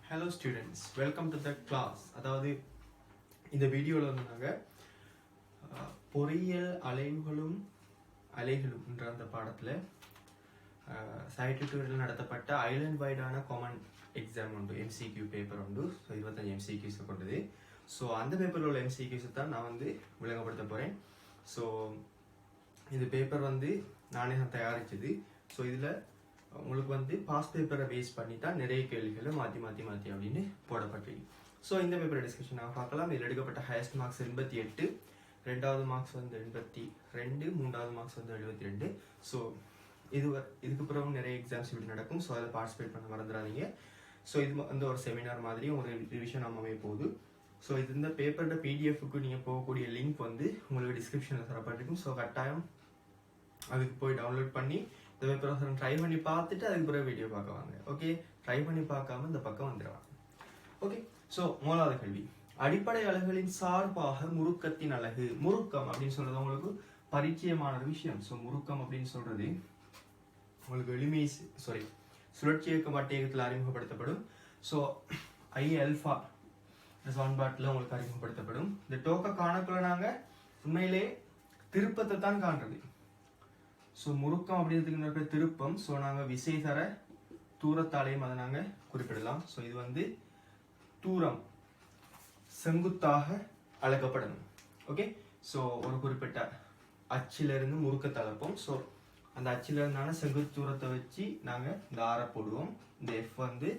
Hello students, welcome to the class. அதாவது இந்த வீடியோவில் வந்து நாங்கள் பொறியியல் அலைகளும் என்ற அந்த பாடத்தில் சைட் டியூட்டோரியல் நடத்தப்பட்ட ஐலண்ட் வைடான காமன் எக்ஸாம் உண்டு, எம்சிக்யூ பேப்பர் உண்டு. ஸோ 25 எம்சிக்யூஸ் கொண்டது. ஸோ அந்த பேப்பரில் உள்ள எம்சிக்யூஸை தான் நான் வந்து விளங்கப்படுத்த போகிறேன். ஸோ இந்த பேப்பர் வந்து நானே தான் தயாரிச்சது. ஸோ இதில் உங்களுக்கு வந்து பாஸ் பேப்பரை பேஸ் பண்ணி தான் நிறைய கேள்விகளை மாற்றி அப்படின்னு போடப்பட்டிருக்கு. ஸோ இந்த பேப்பரை டிஸ்கஷன் நாங்கள் பார்க்கலாம். இதில் எடுக்கப்பட்ட ஹையஸ்ட் மார்க்ஸ் 88, ரெண்டாவது மார்க்ஸ் வந்து 82, மூன்றாவது மார்க்ஸ் வந்து 72. ஸோ இதுக்கு பிறகு நிறைய எக்ஸாம்ஸ் இப்படி நடக்கும். ஸோ அதில் பார்ட்டிசிபேட் பண்ண மறந்துடாதீங்க. ஸோ இது வந்து ஒரு செமினார் மாதிரி ஒரு ரிவிஷன் அமைய போகுது. ஸோ இது இந்த பேப்பரோட பிடிஎஃப்க்கு நீங்கள் போகக்கூடிய லிங்க் வந்து உங்களுக்கு டிஸ்கிரிப்ஷனில் தரப்பட்டிருக்கும். ஸோ கட்டாயம் அதுக்கு போய் டவுன்லோட் பண்ணி இந்த பேப்பரை ட்ரை பண்ணி பார்த்துட்டு அதுக்கு பிறகு வீடியோ பார்க்க வாங்க. ஓகே, ட்ரை பண்ணி பார்க்காம இந்த பக்கம் வந்துடுவாங்க. ஓகே, ஸோ மூலாவது கேள்வி, அடிப்படை அலகுகளின் சார்பாக முறுக்கத்தின் அலகு. முறுக்கம் அப்படின்னு சொல்றது உங்களுக்கு பரிச்சயமான ஒரு விஷயம். ஸோ முறுக்கம் அப்படின்னு சொல்றது உங்களுக்கு சுழற்சி இயக்க வட்டயத்தில் அறிமுகப்படுத்தப்படும். ஸோ ஐ அல்ஃபா சமன்பாட்டில் உங்களுக்கு அறிமுகப்படுத்தப்படும். இந்த டோக்க காணக்குள்ள நாங்கள் உண்மையிலே திருப்பத்தை தான் காண்றது. ஸோ முறுக்கம் அப்படின்றதுக்கு திருப்பம். ஸோ நாங்கள் விசை தர தூரத்தாலையும் அதை நாங்கள் குறிப்பிடலாம். ஸோ இது வந்து தூரம் செங்குத்தாக அளக்கப்படணும். ஓகே, ஸோ ஒரு குறிப்பிட்ட அச்சிலிருந்து முறுக்கத்தை அளப்போம். ஸோ அந்த அச்சிலிருந்தான செங்குத்து தூரத்தை வச்சு நாங்கள் இந்த ஆரை போடுவோம். இந்த எஃப் வந்து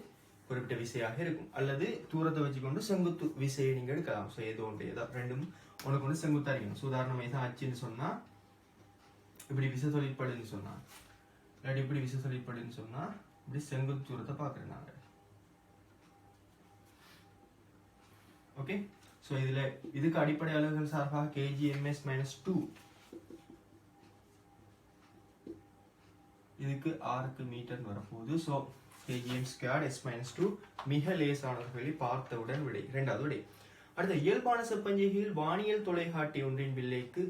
குறிப்பிட்ட விசையாக இருக்கும். அல்லது தூரத்தை வச்சுக்கொண்டு செங்குத்து விசையை நீங்கள் எடுக்கலாம். ஸோ ஏதோ ஒன்று ரெண்டும் உனக்கு வந்து செங்குத்தாக இருக்கணும். ஸோ உதாரணமாக தான் அச்சுன்னு சொன்னால் இப்படி விசை தொழிற்படுன்னு சொன்னா, இல்லாட்டி இப்படி விசை தொழிற்படுன்னு சொன்னா இப்படி செங்குத்து தூரத்தை பார்க்குறேன் நாங்கள். ஓகே, ஸோ இதுல இதுக்கு அடிப்படை அலகுகள் சார்பாக kgms-2, இதுக்கு ஆருக்கு மீட்டர் வரப்போகுது. ஸோ kgm²s-2 மிக லேசானவர்களை பார்த்தவுடன் விடை. இரண்டாவது விடை. அடுத்த, இயல்பான செப்பஞ்சைகளில் வானியல் தொலைகாட்டி ஒன்றின் வில்லைக்கு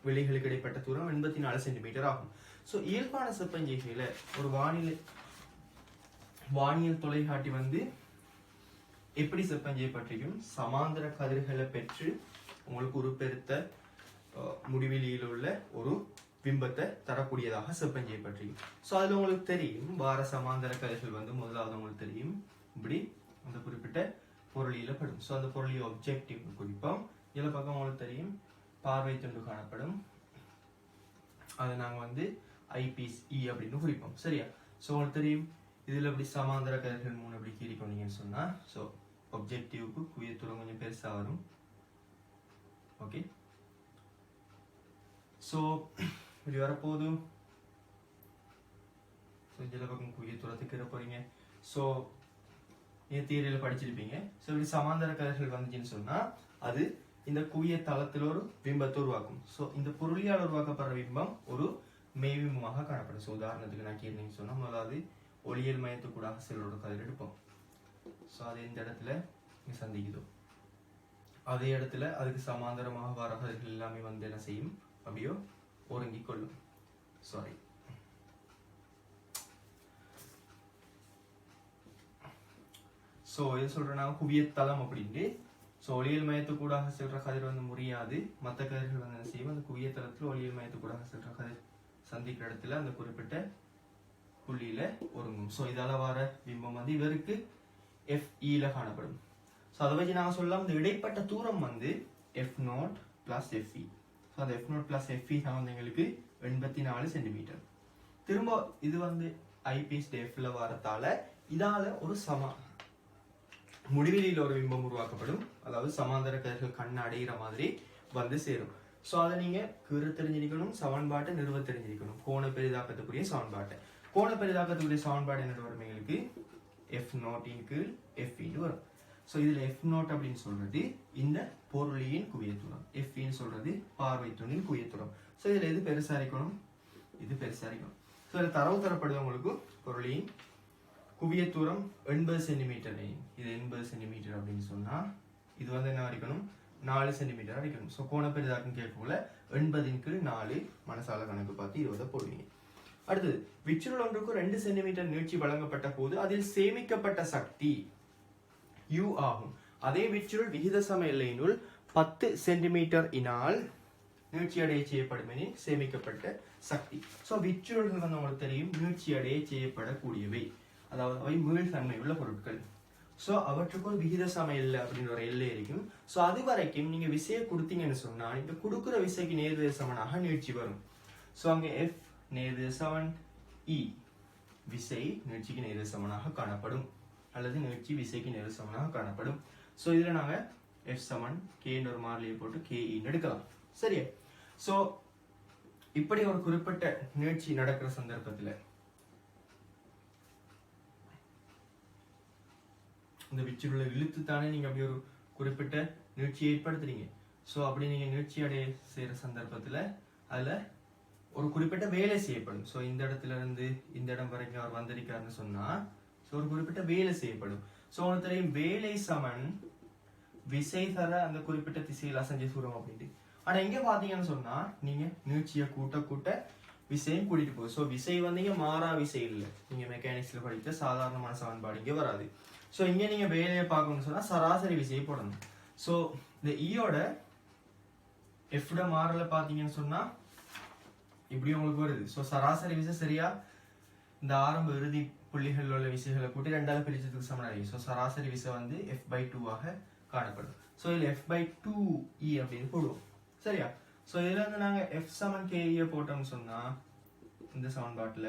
விலைகளுக்கு இடைப்பட்ட தூரம் 84 சென்டிமீட்டர் ஆகும். ஸோ இயல்பான செப்பஞ்சைகையில ஒரு வானியல் தொலைகாட்டி வந்து எப்படி செப்பஞ்சை பற்றியும் சமாந்தர கதிர்களை பெற்று உங்களுக்கு ஒரு பெருத்த முடிவெளியில் உள்ள ஒரு பிம்பத்தை தரக்கூடியதாக செப்பஞ்சை பற்றியும். ஸோ அதுல உங்களுக்கு தெரியும் வார சமாந்தர கதிர்கள் வந்து முதலாவது உங்களுக்கு தெரியும் இப்படி அந்த குறிப்பிட்ட பொருளியில படும். ஸோ அந்த பொருளிய ஒப்ஜெக்டிவ் குறிப்போம். இதுல பக்கம் உங்களுக்கு தெரியும் பார்வை துண்டு காணப்படும். அதை நாங்கள் வந்து ஐபீஸ் அப்படின்னு குறிப்போம். சரியா? ஸோ உங்களுக்கு தெரியும் இதில் இப்படி சமாந்தர கதிர்கள் 3 அப்படி கீறி கொண்டீங்கன்னு சொன்னால் ஸோ ஒப்ஜெக்டிவ்க்கு குவிய தூரம் கொஞ்சம் பெருசாக வரும். ஓகே, ஸோ இப்படி வரப்போதும் இதில் பக்கம் குவிய தூரத்துக்கு இருக்க போறீங்க. ஸோ நீங்கள் தியரியில் படிச்சிருப்பீங்க. ஸோ இப்படி சமாந்தர கதிர்கள் வந்துச்சுன்னு சொன்னால் அது இந்த குவிய தளத்தில் ஒரு பிம்பத்தை உருவாக்கும். ஸோ இந்த பொருளியால் உருவாக்கப்படுற பிம்பம் ஒரு மெய்பிம்பமாக காணப்படும். ஸோ உதாரணத்துக்கு நான் கேட்டீங்கன்னு சொன்னால் முதலாவது ஒளியியல் மையத்துக்கூடாக செல்லோட கதிர் எடுப்போம். ஸோ அது எந்த இடத்துல இங்கே சந்திக்குதோ அதே இடத்துல அதுக்கு சமாந்தரமாக வர கதிர்கள் எல்லாமே வந்து என்ன செய்யும், அப்படியோ ஒருங்கி கொள்ளும். சாரி, ஸோ எது சொல்றேன்னா குவியத்தளம் அப்படின்ட்டு. ஸோ ஒளியியல் மையத்துக்கூடாக செல்ற கதிர் வந்து முடியாது. மற்ற கதிர்கள் வந்து என்ன செய்யும், அந்த குவிய தளத்தில் ஒளியியல் மையத்துக்கூடாக செல்ற கதிர் சந்திக்கிற இடத்துல அந்த குறிப்பிட்ட புள்ளியில ஒருங்கும். ஸோ இதால வர பிம்பம் வந்து இவருக்கு FE காணப்படும். ஸோ அதை வச்சு நாங்கள் சொல்லலாம் இந்த இடைப்பட்ட தூரம் வந்து F0 + FE. ஸோ அந்த F0 + FE தான் வந்து எங்களுக்கு 84 சென்டிமீட்டர். திரும்ப இது வந்து ஐபீஸ் டெஃப்ல வரத்தால இதால ஒரு முடிவெளியில் ஒரு பிம்பம் உருவாக்கப்படும். அதாவது சமாந்தர கதிர்கள் கண் அடைகிற மாதிரி வந்து சேரும். ஸோ அதை நீங்க கீறு தெரிஞ்சிருக்கணும், சமன்பாட்டை நிறுவ தெரிஞ்சிருக்கணும். கோண பெரிதாக்கத்துக்குரிய சமன்பாட்டை. கோண பெரிதாக்கத்துக்குரிய சமன்பாடு என்ன வரும், எங்களுக்கு F0 FE வரும். ஸோ இதுல F0 அப்படின்னு சொல்றது இந்த பொருளியின் குவியத்தூரம், FE சொல்றது பார்வை துண்டின் குவியத்தூரம். ஸோ இதுல எது பெருசா இருக்கணும், இது பெருசா இருக்கணும். ஸோ இதுல தரவு தரப்படுது உங்களுக்கு பொருளியின் குவிய தூரம் 80 சென்டிமீட்டர். இது 80 சென்டிமீட்டர் அப்படின்னு சொன்னா இது வந்து என்ன அடிக்கணும், 4 சென்டிமீட்டர் அடிக்கணும். ஸோ கோண பெரிதாக்கம் கேட்கக்குள்ள 80 × 4 மனசால கணக்கு பார்த்து 20 போடுவீங்க. அடுத்தது விச்சுருள் ஒன்றுக்கு 2 சென்டிமீட்டர் நீட்சி வழங்கப்பட்ட போது அதில் சேமிக்கப்பட்ட சக்தி U ஆகும். அதே விச்சுருள் விகித சம எல்லையினுள் 10 சென்டிமீட்டர் இனால் நீட்சி அடைய செய்யப்படும் எனில் சேமிக்கப்பட்ட சக்தி. சோ விச்சுருள்கள் வந்து உங்களுக்கு தெரியும் நீட்சி அடைய செய்யப்படக்கூடியவை, அதாவது அவை மீள்தன்மை உள்ள பொருட்கள். சோ அவற்றுக்கு ஒரு விகித சம எல்லை அப்படின்னு ஒரு எல்லை இருக்கும். சோ அது வரைக்கும் நீங்க விசையை கொடுத்தீங்கன்னு சொன்னா இந்த கொடுக்குற விசைக்கு நேர்விகித சமனாக நீட்சி வரும். சோ அங்க F நேர்விகித சமன் E விசை நீட்சிக்கு நேர்விகித சமனாக காணப்படும், அல்லது நீட்சி விசைக்கு நேர்விகித சமனாக காணப்படும். சோ இதுல நாங்க F சமன் K என்ற ஒரு மாறிலியை போட்டு KE எடுக்கலாம். சரியா? சோ இப்படி ஒரு குறிப்பிட்ட நீட்சி நடக்கிற சந்தர்ப்பத்துல இந்த விச்சுருளை இழுத்து தானே நீங்க அப்படி ஒரு குறிப்பிட்ட நீட்சியை ஏற்படுத்துறீங்க. சோ அப்படி நீங்க நீட்சி அடைய செய்யற சந்தர்ப்பத்துல அதுல ஒரு குறிப்பிட்ட வேலை செய்யப்படும். சோ இந்த இடத்துல இருந்து இந்த இடம் வரைக்கும் அவர் வந்திருக்காருன்னு சொன்னா ஒரு குறிப்பிட்ட வேலை செய்யப்படும். சோ உங்களுக்கு தெரியும் வேலை சமன் விசை தர அந்த குறிப்பிட்ட திசையில் அசைஞ்சு தூரம் அப்படின்ட்டு. ஆனா இங்க பாத்தீங்கன்னு சொன்னா நீங்க நீட்சியை கூட்ட கூட்ட விசையும் கூட்டிட்டு போகுது. சோ விசை வந்து இங்க மாறா விசை இல்லை, நீங்க மெக்கானிக்ஸ்ல படித்த சாதாரணமான சமன்பாடு இங்க வராது. சோ இங்க நீங்க வேலையை பார்க்கணும்னு சொன்னா சராசரி விசையை போடணும். சோ இந்த ஈயோட எஃப்ட மாறல பாத்தீங்கன்னு சொன்னா இப்படி உங்களுக்கு வருது. சோ சராசரி விசை சரியா இந்த ஆரம்ப இறுதி புள்ளிகள் உள்ள விசைகளை கூட்டி 2ஆல பிரிச்சதுக்கு சமனாகும். சோ சராசரி விசை வந்து F/2 ஆக காணப்படும். சோ இதுல F/2E அப்படின்னு போடுவோம். சரியா? சோ இதுல இருந்து நாங்க F சமன் KE போட்டோம்னு சொன்னா இந்த சமன்பாட்டுல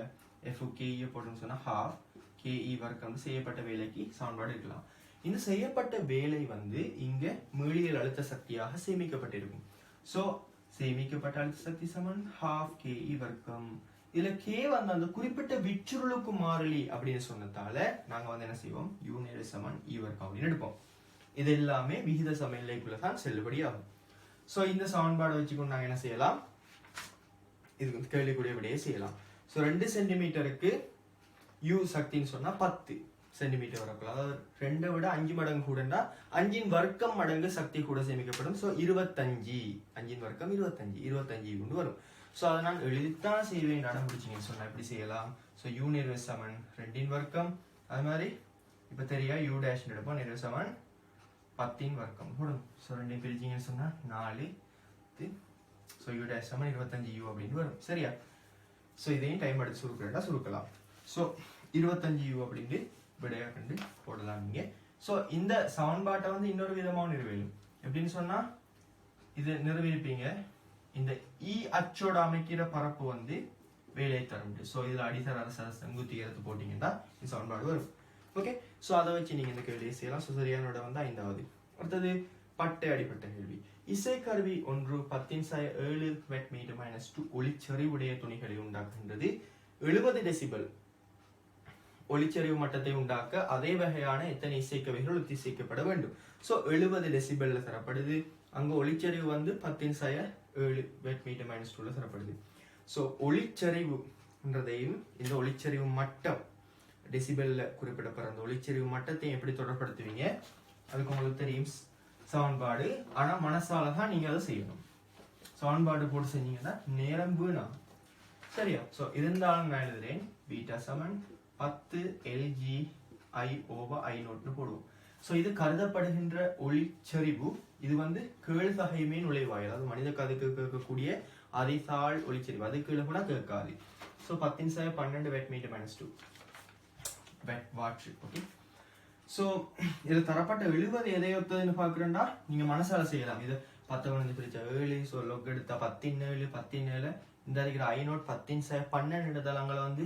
F KE போட்டோம்னு சொன்னா ½ KE வர்க்கம் செய்யப்பட்ட வேலைக்கு சமன்பாடு இருக்கலாம். இந்த செய்யப்பட்ட வேலை வந்து இங்க மீளியல் அழுத்த சக்தியாக சேமிக்கப்பட்டிருக்கும். சோ சேமிக்கப்பட்ட அழுத்த சக்தி சமன் ½ KE வர்க்கம். இதுல K வந்து அந்த குறிப்பிட்ட விச்சுருளுக்கு மாறிலி அப்படின்னு சொன்னதால நாங்க வந்து என்ன செய்வோம், U நேர் சமன் E வர்க்கம் அப்படின்னு எடுப்போம். இது எல்லாமே விகித சம எல்லைக்குள்ளதான் செல்லுபடி ஆகும். சோ இந்த சமன்பாடை வச்சுக்கொண்டு நாங்க என்ன செய்யலாம், இதுக்கு கேள்விக்குரிய விடையை செய்யலாம். சோ 2 சென்டிமீட்டருக்கு U சக்தின்னு சொன்னா 10 சென்டிமீட்டர் வரக்குள்ள, அதாவது 2 விட 5 மடங்கு கூடண்டா 5 வர்க்கம் மடங்கு சக்தி கூட சேமிக்கப்படும். சோ 25, 5 வர்க்கம் 25 கொண்டு வரும். சோ அதை நான் எழுதித்தான் செய்வேன் இடம் பிடிச்சிங்கன்னு சொன்னா எப்படி செய்யலாம். சோ U நேர் சமன் 2 வர்க்கம், அது மாதிரி இப்ப தெரியா U டேஷ் எடுப்போம், நேர் சமன் 10 வர்க்கம் போடும். சோ 2 பிரிச்சிங்கன்னு சொன்னா 4. சோ U டேஷ் சமன் 25U அப்படின்னு வரும். சரியா? சோ இதையும் டைம் எடுத்து சுருக்கிறதா சுருக்கலாம். சோ 25U அப்படின்னு விடையா கண்டு போடலாம் நீங்க. சோ இந்த சமன்பாட்டை வந்து இன்னொரு விதமாக நிறுவலும். எப்படின்னு சொன்னா இது நிறுவிருப்பீங்க, இந்த E அச்சோட அமைக்கிற பரப்பு வந்து வேலை தரும். சோ இதுல அடித்தர செங்குத்து ஏறத்து போட்டீங்கன்னா இந்த சமன்பாடு வரும். ஓகே, சோ அதை வச்சு நீங்க இந்த கேள்வியை செய்யலாம். சோ சரியான விடை வந்து 5வது. அடுத்தது பட்டை அடிப்பட்ட கேள்வி. இசைக்கருவி ஒன்று 10⁻7 Wm-2 ஒளிச்சரிவுடைய துணிகளை உண்டாக்குகின்றது. 70 டெசிபல் ஒளிச்சரிவு மட்டத்தை உண்டாக்க அதே வகையான எத்தனை இசைக்கருவிகள் ஒத்திசைக்கப்பட வேண்டும். சோ 70 டெசிபல்ல தரப்படுது. அங்க ஒளிச்சரிவு வந்து 10⁻7 Wm-2 தரப்படுது. சோ ஒளிச்சரிவுன்றதையும் இந்த ஒளிச்சரிவு மட்டம் டெசிபல்ல குறிப்பிடப்படுற அந்த ஒளிச்சரிவு மட்டத்தை எப்படி தொடர்படுத்துவீங்க, அதுக்கு உங்களுக்கு தெரியும் சமன்பாடு. ஆனா மனசால தான் நீங்க அதை செய்யணும். சமன்பாடு போட்டு செஞ்சீங்கன்னா நேரம் வீணாம். சரியா? சோ இருந்தாலும் நான் எழுதுறேன் பீட்டா சமன் 10 LGI/I0 போடுவோம். சோ இது கருதப்படுகின்ற ஒளிச்சரிவு. இது வந்து கேழ்தகைமே நுழைவாய், அதாவது மனித கதைக்கு கேட்கக்கூடிய அதிசால் ஒளிச்சரிவு, அது கீழே கூட கேட்காது. So 10⁻12 Wm-2 what. Okay, so இதுல தரப்பட்ட 70 எதை ஒத்ததுன்னு பாக்குறேன்டா நீங்க மனசால செய்யலாம். இது 10 பிரிச்ச 7, சோ லொக் எடுத்தா 10⁻7 இந்த இருக்கிற I0 10⁻12 தளங்களை வந்து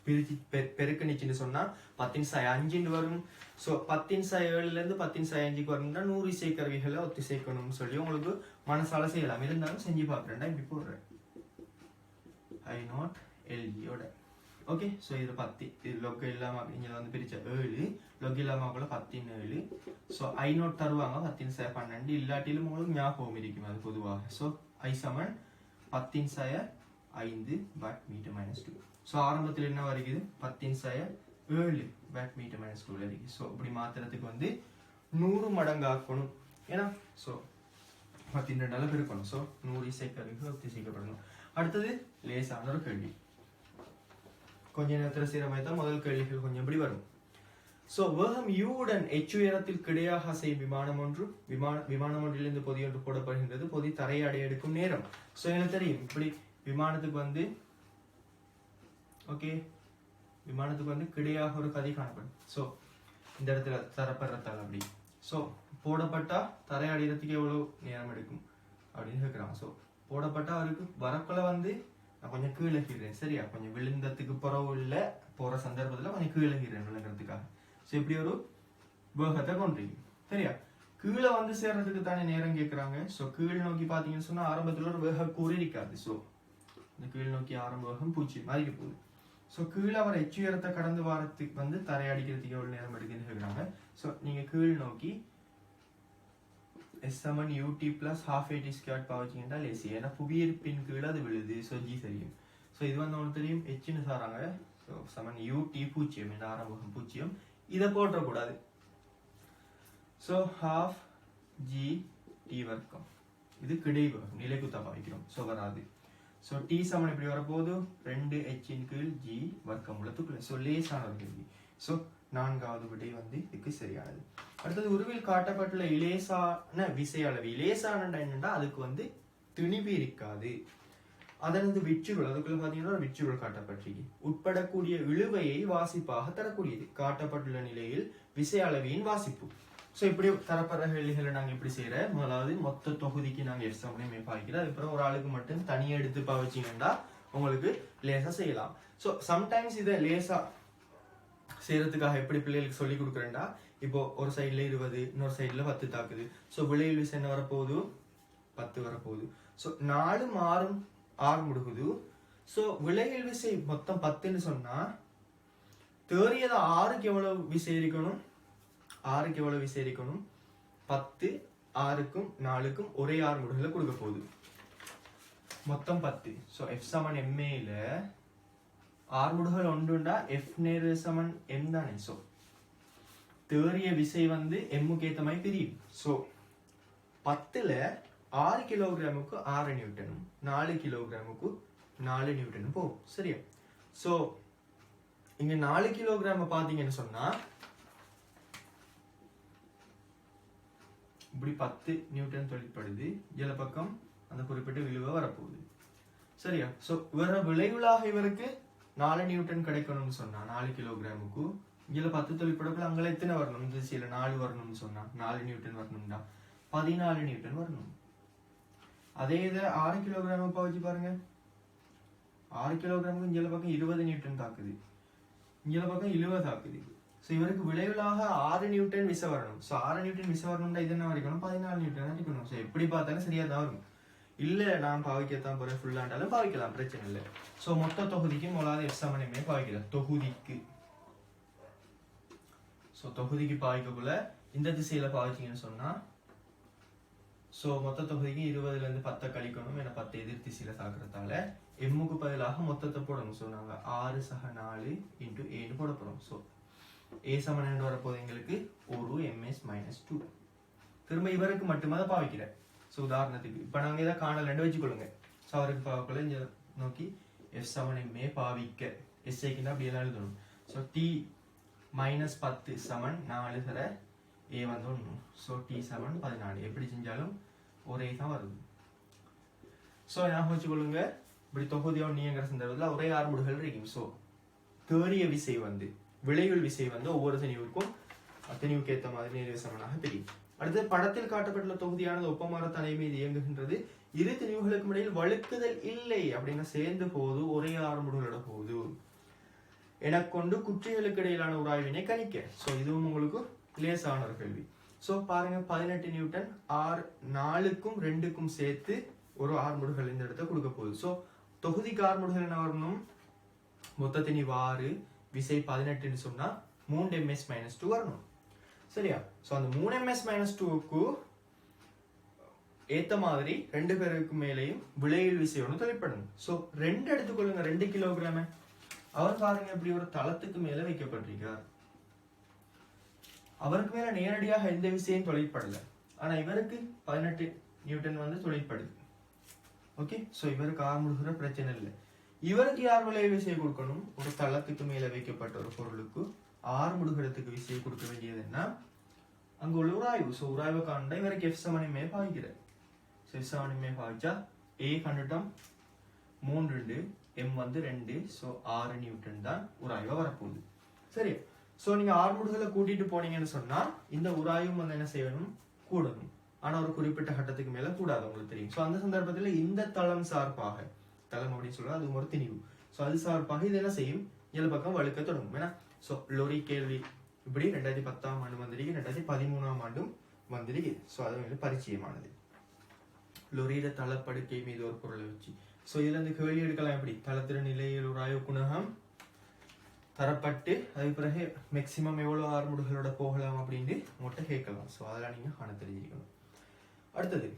பிரிச்சு பெருக்கணிச்சுன்னு சொன்னா 10⁻5 வரும். சோ 10⁻7 இருந்து 10⁻5 வரணும்னா 100 இசைக்கருவிகளை ஒத்திசைக்கணும்னு சொல்லி உங்களுக்கு மனசால செய்யலாம். இருந்தாலும் செஞ்சு பாக்குறேன்டா இப்படி போடுறேன் I0 LGயோட. ஓகே, சோ இது 10, இது லொக் இல்லாம இங்க வந்து பிரிச்ச 7, லொக் இல்லாம கூட 10⁻7. சோ I0 தருவாங்க 10⁻12, இல்லாட்டிலும் உங்களுக்கு ஞாபகம் இருக்கும் அது பொதுவாக. So I Saman 10⁻5 Wm-2. So ஆரம்பத்துல என்ன வருகிறது 10⁻7 Wm-2 இருக்கு. சோ இப்படி மாத்திரத்துக்கு வந்து 100 மடங்கு ஆக்கணும். ஏன்னா சோ 12ஆல பெருக்கணும். சோ 100 இசைக்கருவிகள் ஒத்திசைக்கப்படணும். அடுத்தது லேசான ஒரு கேள்வி. கொஞ்ச நேரத்தில் சீரமைத்தால் முதல் கேள்விகள் கொஞ்சம் இப்படி வரும். ஸோ வேகம் யூவுடன் h உயரத்தில் கிடையாக செய்யும் விமானம் ஒன்றிலிருந்து பொதி ஒன்று போடப்படுகின்றது. பொதி தரையை அடைய எடுக்கும் நேரம். ஸோ எனக்கு தெரியும் இப்படி விமானத்துக்கு வந்து ஓகே, விமானத்துக்கு வந்து கிடையாக ஒரு கதை காணப்படும். ஸோ இந்த இடத்துல தரப்படுறதால் அப்படி ஸோ போடப்பட்டா தரை அடைகிறதுக்கு எவ்வளோ நேரம் எடுக்கும் அப்படின்னு கேட்குறாங்க. ஸோ போடப்பட்டா அவருக்கு வரக்குள்ள வந்து நான் கொஞ்சம் கீழகிறேன் சரியா, கொஞ்சம் விழுந்ததுக்கு பிறகு இல்லை போகிற சந்தர்ப்பத்தில் கொஞ்சம் கீழகிறேன் விழுங்கிறதுக்காக. ஸோ இப்படி ஒரு வேகத்தை கொண்டிருக்கு சரியா. கீழே வந்து சேர்றதுக்கு தானே நேரம் கேட்குறாங்க. ஸோ கீழ் நோக்கி பார்த்தீங்கன்னு சொன்னால் ஆரம்பத்தில் ஒரு வேக கூறு இருக்காது. ஸோ இந்த கீழ் நோக்கி ஆரம்ப வேகம் 0 மாதிரி போகுது. ஸோ கீழே அவர் h உயரத்தை கடந்து வாரத்துக்கு வந்து தரை அடிக்கிறதுக்கு எவ்வளோ நேரம் எடுக்குன்னு கேட்குறாங்க. ஸோ நீங்கள் கீழ் நோக்கி s = ut + ½ பாவச்சிங்கன்னா லேசி, ஏன்னா புவியீர்ப்பின் கீழே அது விழுது. ஸோ g தெரியும். ஸோ இது வந்து உங்களுக்கு தெரியும் hன்னு சாராங்க. ஸோ = ut 0 இந்த ஆரம்பம் 0, இதை போட்டக்கூடாது. ஸோ ½ g வர்க்கம் இது கிடைவகம் நிலை குத்தா பாவிக்கிறோம். ஸோ வராது. ஸோ t சமன் இப்படி வரப்போது 2h ன் கீழ் g வர்க்கம் உள்ளதுக்குள்ள. ஸோ லேசான ஒரு கேள்வி. ஸோ 4வது விடை வந்து இதுக்கு சரியானது. அடுத்தது உருவில் காட்டப்பட்டுள்ள இலேசான விசை அளவு. இலேசான என்னன்னா அதுக்கு வந்து திணிவு இருக்காது. அதனது விச்சுகள் அதுக்குள்ள பாத்தீங்கன்னா விச்சுகள் காட்டப்பட்டிருக்கு. உட்படக்கூடிய இழுவையை வாசிப்பாக தரக்கூடியது. காட்டப்பட்டுள்ள நிலையில் விசை அளவின் வாசிப்பு. ஸோ இப்படி தரப்படுற கேள்விகளை நாங்கள் எப்படி செய்யறோம், முதலாவது மொத்த தொகுதிக்கு நாங்கள் எஃப் சமனை பாய்க்கிறோம். அதுக்கப்புறம் ஒரு ஆளுக்கு மட்டும் தனியாக எடுத்து பாவச்சிங்கன்னா உங்களுக்கு லேசா செய்யலாம். ஸோ சம்டைம்ஸ் இதை லேசா செய்யறதுக்காக எப்படி பிள்ளைகளுக்கு சொல்லி கொடுக்குறேன்டா, இப்போ ஒரு சைட்ல 20 இன்னொரு சைட்ல 10 தாக்குது. ஸோ விளைவில் விசை என்ன வரப்போகுது, 10 வரப்போகுது. ஸோ 4 மாறும் 6 முடுகுது. ஸோ விளைவில் விசை மொத்தம் 10ன்னு சொன்னா தேறியத 6க்கு எவ்வளவு விசை இருக்கணும், 6க்கு எவ்வளவு விசை இருக்கணும், 10 6க்கும் 4க்கும் ஒரே 6 முடுகளை கொடுக்க போகுது, மொத்தம் 10. ஸோ எஃப் சமன் எம்ஏல 6 முடுகள் ஒன்றுண்டா எஃப் நேர் சமன் எம் தானே. ஸோ தேறிய விசை வந்து எம்முக்கு ஏற்ற மாதிரி பிரியும். ஸோ 10ல 6 கிலோகிராமுக்கு 6 நியூட்டனும் 4 கிலோகிராமுக்கு 4 நியூட்டனும் போகும் சரியா. ஸோ இங்க 4 கிலோகிராம் பாத்தீங்கன்னு சொன்னா இப்படி 10 நியூட்டன் தொழிற்படுது. இதுல பக்கம் அந்த குறிப்பிட்ட விளைவு வரப்போகுது சரியா. ஸோ இவர விளைவுலாக இவருக்கு 4 நியூட்டன் கிடைக்கணும்னு சொன்னா 4 கிலோகிராமுக்கு இதுல 10 தொழிற்படக்குள்ள அங்கே எத்தனை வரணும், இந்த திசையில 4 வரணும்னு சொன்னா 4 நியூட்டன் வரணும்டா 14 நியூட்டன் வரணும். அதே இதை 6 கிலோகிராம் வச்சு பாருங்க, 6 கிலோகிராமுக்கு இங்கே பக்கம் 20 நியூட்டன் தாக்குது, இங்கே பக்கம் 70 தாக்குது. ஸோ இவருக்கு விளைவுலாக 6 நியூட்டன் விசை வரணும். ஸோ 6 நியூட்டன் விசை வரணும்னா இது என்ன வரைக்கணும், 14 நியூட்டன் இருக்கணும். ஸோ எப்படி பார்த்தாலும் சரியா தான் வரும். இல்லை நான் பாவிக்கத்தான் போறேன் ஃபுல்லாண்டாலும் பாவிக்கலாம், பிரச்சனை இல்லை. ஸோ மொத்த தொகுதிக்கு முதலாவது எஃப் சமனமே பாவிக்கலாம் தொகுதிக்கு. ஸோ தொகுதிக்கு பாவிக்கக்குள்ள இந்த திசையில பாவிச்சிங்கன்னு சொன்னா ஸோ மொத்த தொகுதிக்கு 20ல இருந்து 10 கழிக்கணும். ஏன்னா 10 எதிர் திசையில தாக்குறதால எம்முக்கு பதிலாக மொத்தத்தை போடணும். ஸோ நாங்கள் 6 × 4 × a போட போறோம். ஸோ a சமன் என்ன வரப்போகுது எங்களுக்கு ஒரு ms - 2. திரும்ப இவருக்கு மட்டுமே தான் பாவிக்கிறேன். ஸோ உதாரணத்துக்கு இப்போ நாங்கள் இதை காணலன்னு வச்சுக்கொள்ளுங்க. ஸோ அவருக்கு பாவக்குள்ள இங்கே நோக்கி எஃப் சமன் எம்ஏ பாவிக்க எஸ்ஐக்குன்னா அப்படி எல்லாம் எழுதணும். ஸோ t - 10 சமன் 4 தர a வந்து 1. ஸோ t சமன் 14. எப்படி செஞ்சாலும் ஒரே தான் வருது. ஸோ ஞாபகம் வச்சுக்கொள்ளுங்க, இப்படி தொகுதியோட நீங்கிற சந்தர்ப்பத்தில் ஒரே 6 முடுகள் இருக்கும். ஸோ தேறிய விசை வந்து விளைவுள் விசை வந்து ஒவ்வொரு திணிவுக்கும் திணிவுக்கு ஏற்ற மாதிரி நேரிய சமனாக தெரியும். அடுத்து படத்தில் காட்டப்பட்டுள்ள தொகுதியானது ஒப்பமர தலை மீது இயங்குகின்றது. இரு திணிவுகளுக்கும் இடையில் வழுக்குதல் இல்லை அப்படின்னா சேர்ந்து போது ஒரே 6 முடுகளோட போகுது எனக்கொண்டு குற்றிகளுக்கு இடையிலான உராய்வினை கணிக்க. ஸோ இதுவும் உங்களுக்கு லேசான ஒரு கேள்வி. ஸோ பாருங்க 18 நியூட்டன் 4க்கும் 2க்கும் சேர்த்து ஒரு 6 முடுகள் இந்த இடத்த கொடுக்க போகுது. ஸோ தொகுதிக்கு 6 முடுகள் என்ன வரணும், மொத்த திணிவு 6 விசை 18ன்னு சொன்னா 3 ms - 2 வரணும் சரியா. ஸோ அந்த 3 ms - 2க்கு ஏத்த மாதிரி 2 பேருக்கு மேலேயும் விளைவில் விசை ஒன்று தொழிற்படணும். ஸோ 2 எடுத்துக்கொள்ளுங்க, 2 கிலோகிராம். அவர் பாருங்க இப்படி ஒரு தளத்துக்கு மேல வைக்கப்பட்டிருக்கார். அவருக்கு மேல நேரடியாக எந்த விசையும் தொழிற்படல, ஆனா இவருக்கு 18 நியூட்டன் வந்து தொழிற்படுது. ஓகே, ஸோ இவருக்கு 6 முடுகிற பிரச்சனை இல்லை. இவருக்கு யார் விளைவு விசை கொடுக்கணும்? ஒரு தளத்துக்கு மேல வைக்கப்பட்ட ஒரு பொருளுக்கு ஆறுமுடுகத்துக்கு விசையை கொடுக்க வேண்டியது என்ன? அங்க உள்ள உராய்வு. சோ உராய்வு காண்ட இவருக்கு எஃப் சமனிமே பாய்க்கிறார். எஃப் சமனிமே பாய்ச்சா ஏ கண்டுட்டம் 3 எம் வந்து 2 சோ 6 நியூட்டன் தான் உராய்வா வரப்போகுது. சரி, சோ நீங்க ஆறுமுடுகளை கூட்டிட்டு போனீங்கன்னு சொன்னா இந்த உராய்வும் வந்து என்ன செய்யணும்? கூடணும். ஆனா ஒரு குறிப்பிட்ட கட்டத்துக்கு மேல கூடாது, உங்களுக்கு தெரியும். சோ அந்த சந்தர்ப்பத்துல இந்த தளம் சார்பாக, தளம் அப்படின்னு சொல்றோம், அது ஒரு திணிவு. சோ அது சார்பாக இது என்ன செய்யும்? இயல் பக்கம் வழுக்க தொடங்கும். ஏன்னா சோ லொரி கேள்வி இப்படி 2010ஆம் ஆண்டு வந்திருக்கு, 2013ஆம் ஆண்டும் வந்திருக்கு. சோ அது வந்து பரிச்சயமானது. லொரியில தளப்படுக்கை மீது ஒரு பொருளை வச்சு. சோ இதுல இருந்து கேள்வி எடுக்கலாம். எப்படி? தளத்திற நிலையில் உராய்வு குணகம் தரப்பட்டு அதுக்கு பிறகு மேக்சிமம் எவ்வளவு ஆறுமுடுகளோட போகலாம் அப்படின்னு உங்கள்கிட்ட கேட்கலாம். ஸோ அதெல்லாம் நீங்க காண தெரிஞ்சுக்கணும். அடுத்தது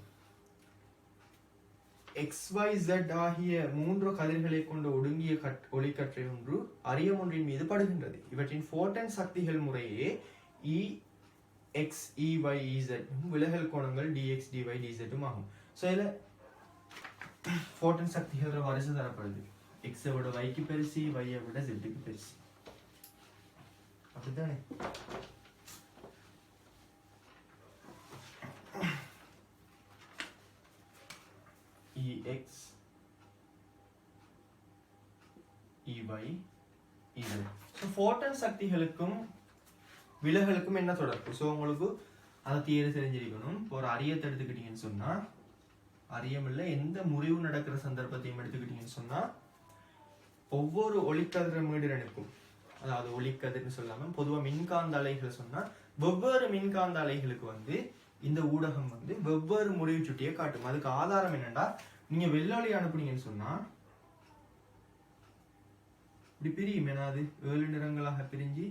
XYZ ஆகிய 3 கதிர்களை கொண்டு ஒடுங்கிய ஒளிக்கற்றை ஒன்று அரியம் ஒன்றின் மீது படுகின்றது. இவற்றின் ஃபோட்டான் சக்திகள் முறையே EX EY EZ விலகல் கோணங்கள் DX DY DZ ஆகும். ஸோ இதுல ஃபோட்டான் சக்திகள் வரிசை தரப்படுது. X விட Yக்கு பெருசு, Y விட Zக்கு பெருசு. அப்படித்தானே? EX EY EZ. So photon சக்திகளுக்கும் விலகலுக்கும் என்ன தொடர்பு? ஸோ உங்களுக்கு அதை தியரி தெரிஞ்சிருக்கணும். ஒரு அரியத்தை எடுத்துக்கிட்டீங்கன்னு சொன்னா, அரியமில்ல எந்த முறிவு நடக்கிற சந்தர்ப்பத்தையும் எடுத்துக்கிட்டீங்கன்னு சொன்னா, ஒவ்வொரு ஒளிக்கதிர மீடிரனுக்கும், அதாவது ஒளிக்கதிர்னு சொல்லாம பொதுவா மின்காந்த அலைகளை சொன்னா, வெவ்வேறு மின்காந்த அலைகளுக்கு வந்து இந்த ஊடகம் வந்து வெவ்வேறு முடிவு சுட்டியை காட்டும். அதுக்கு ஆதாரம் என்னன்னா, நீங்க வெள்ளொளி அனுப்புனீங்கன்னு சொன்னா இப்படி பிரியும். ஏன்னா அது 7 நிறங்களாக பிரிஞ்சு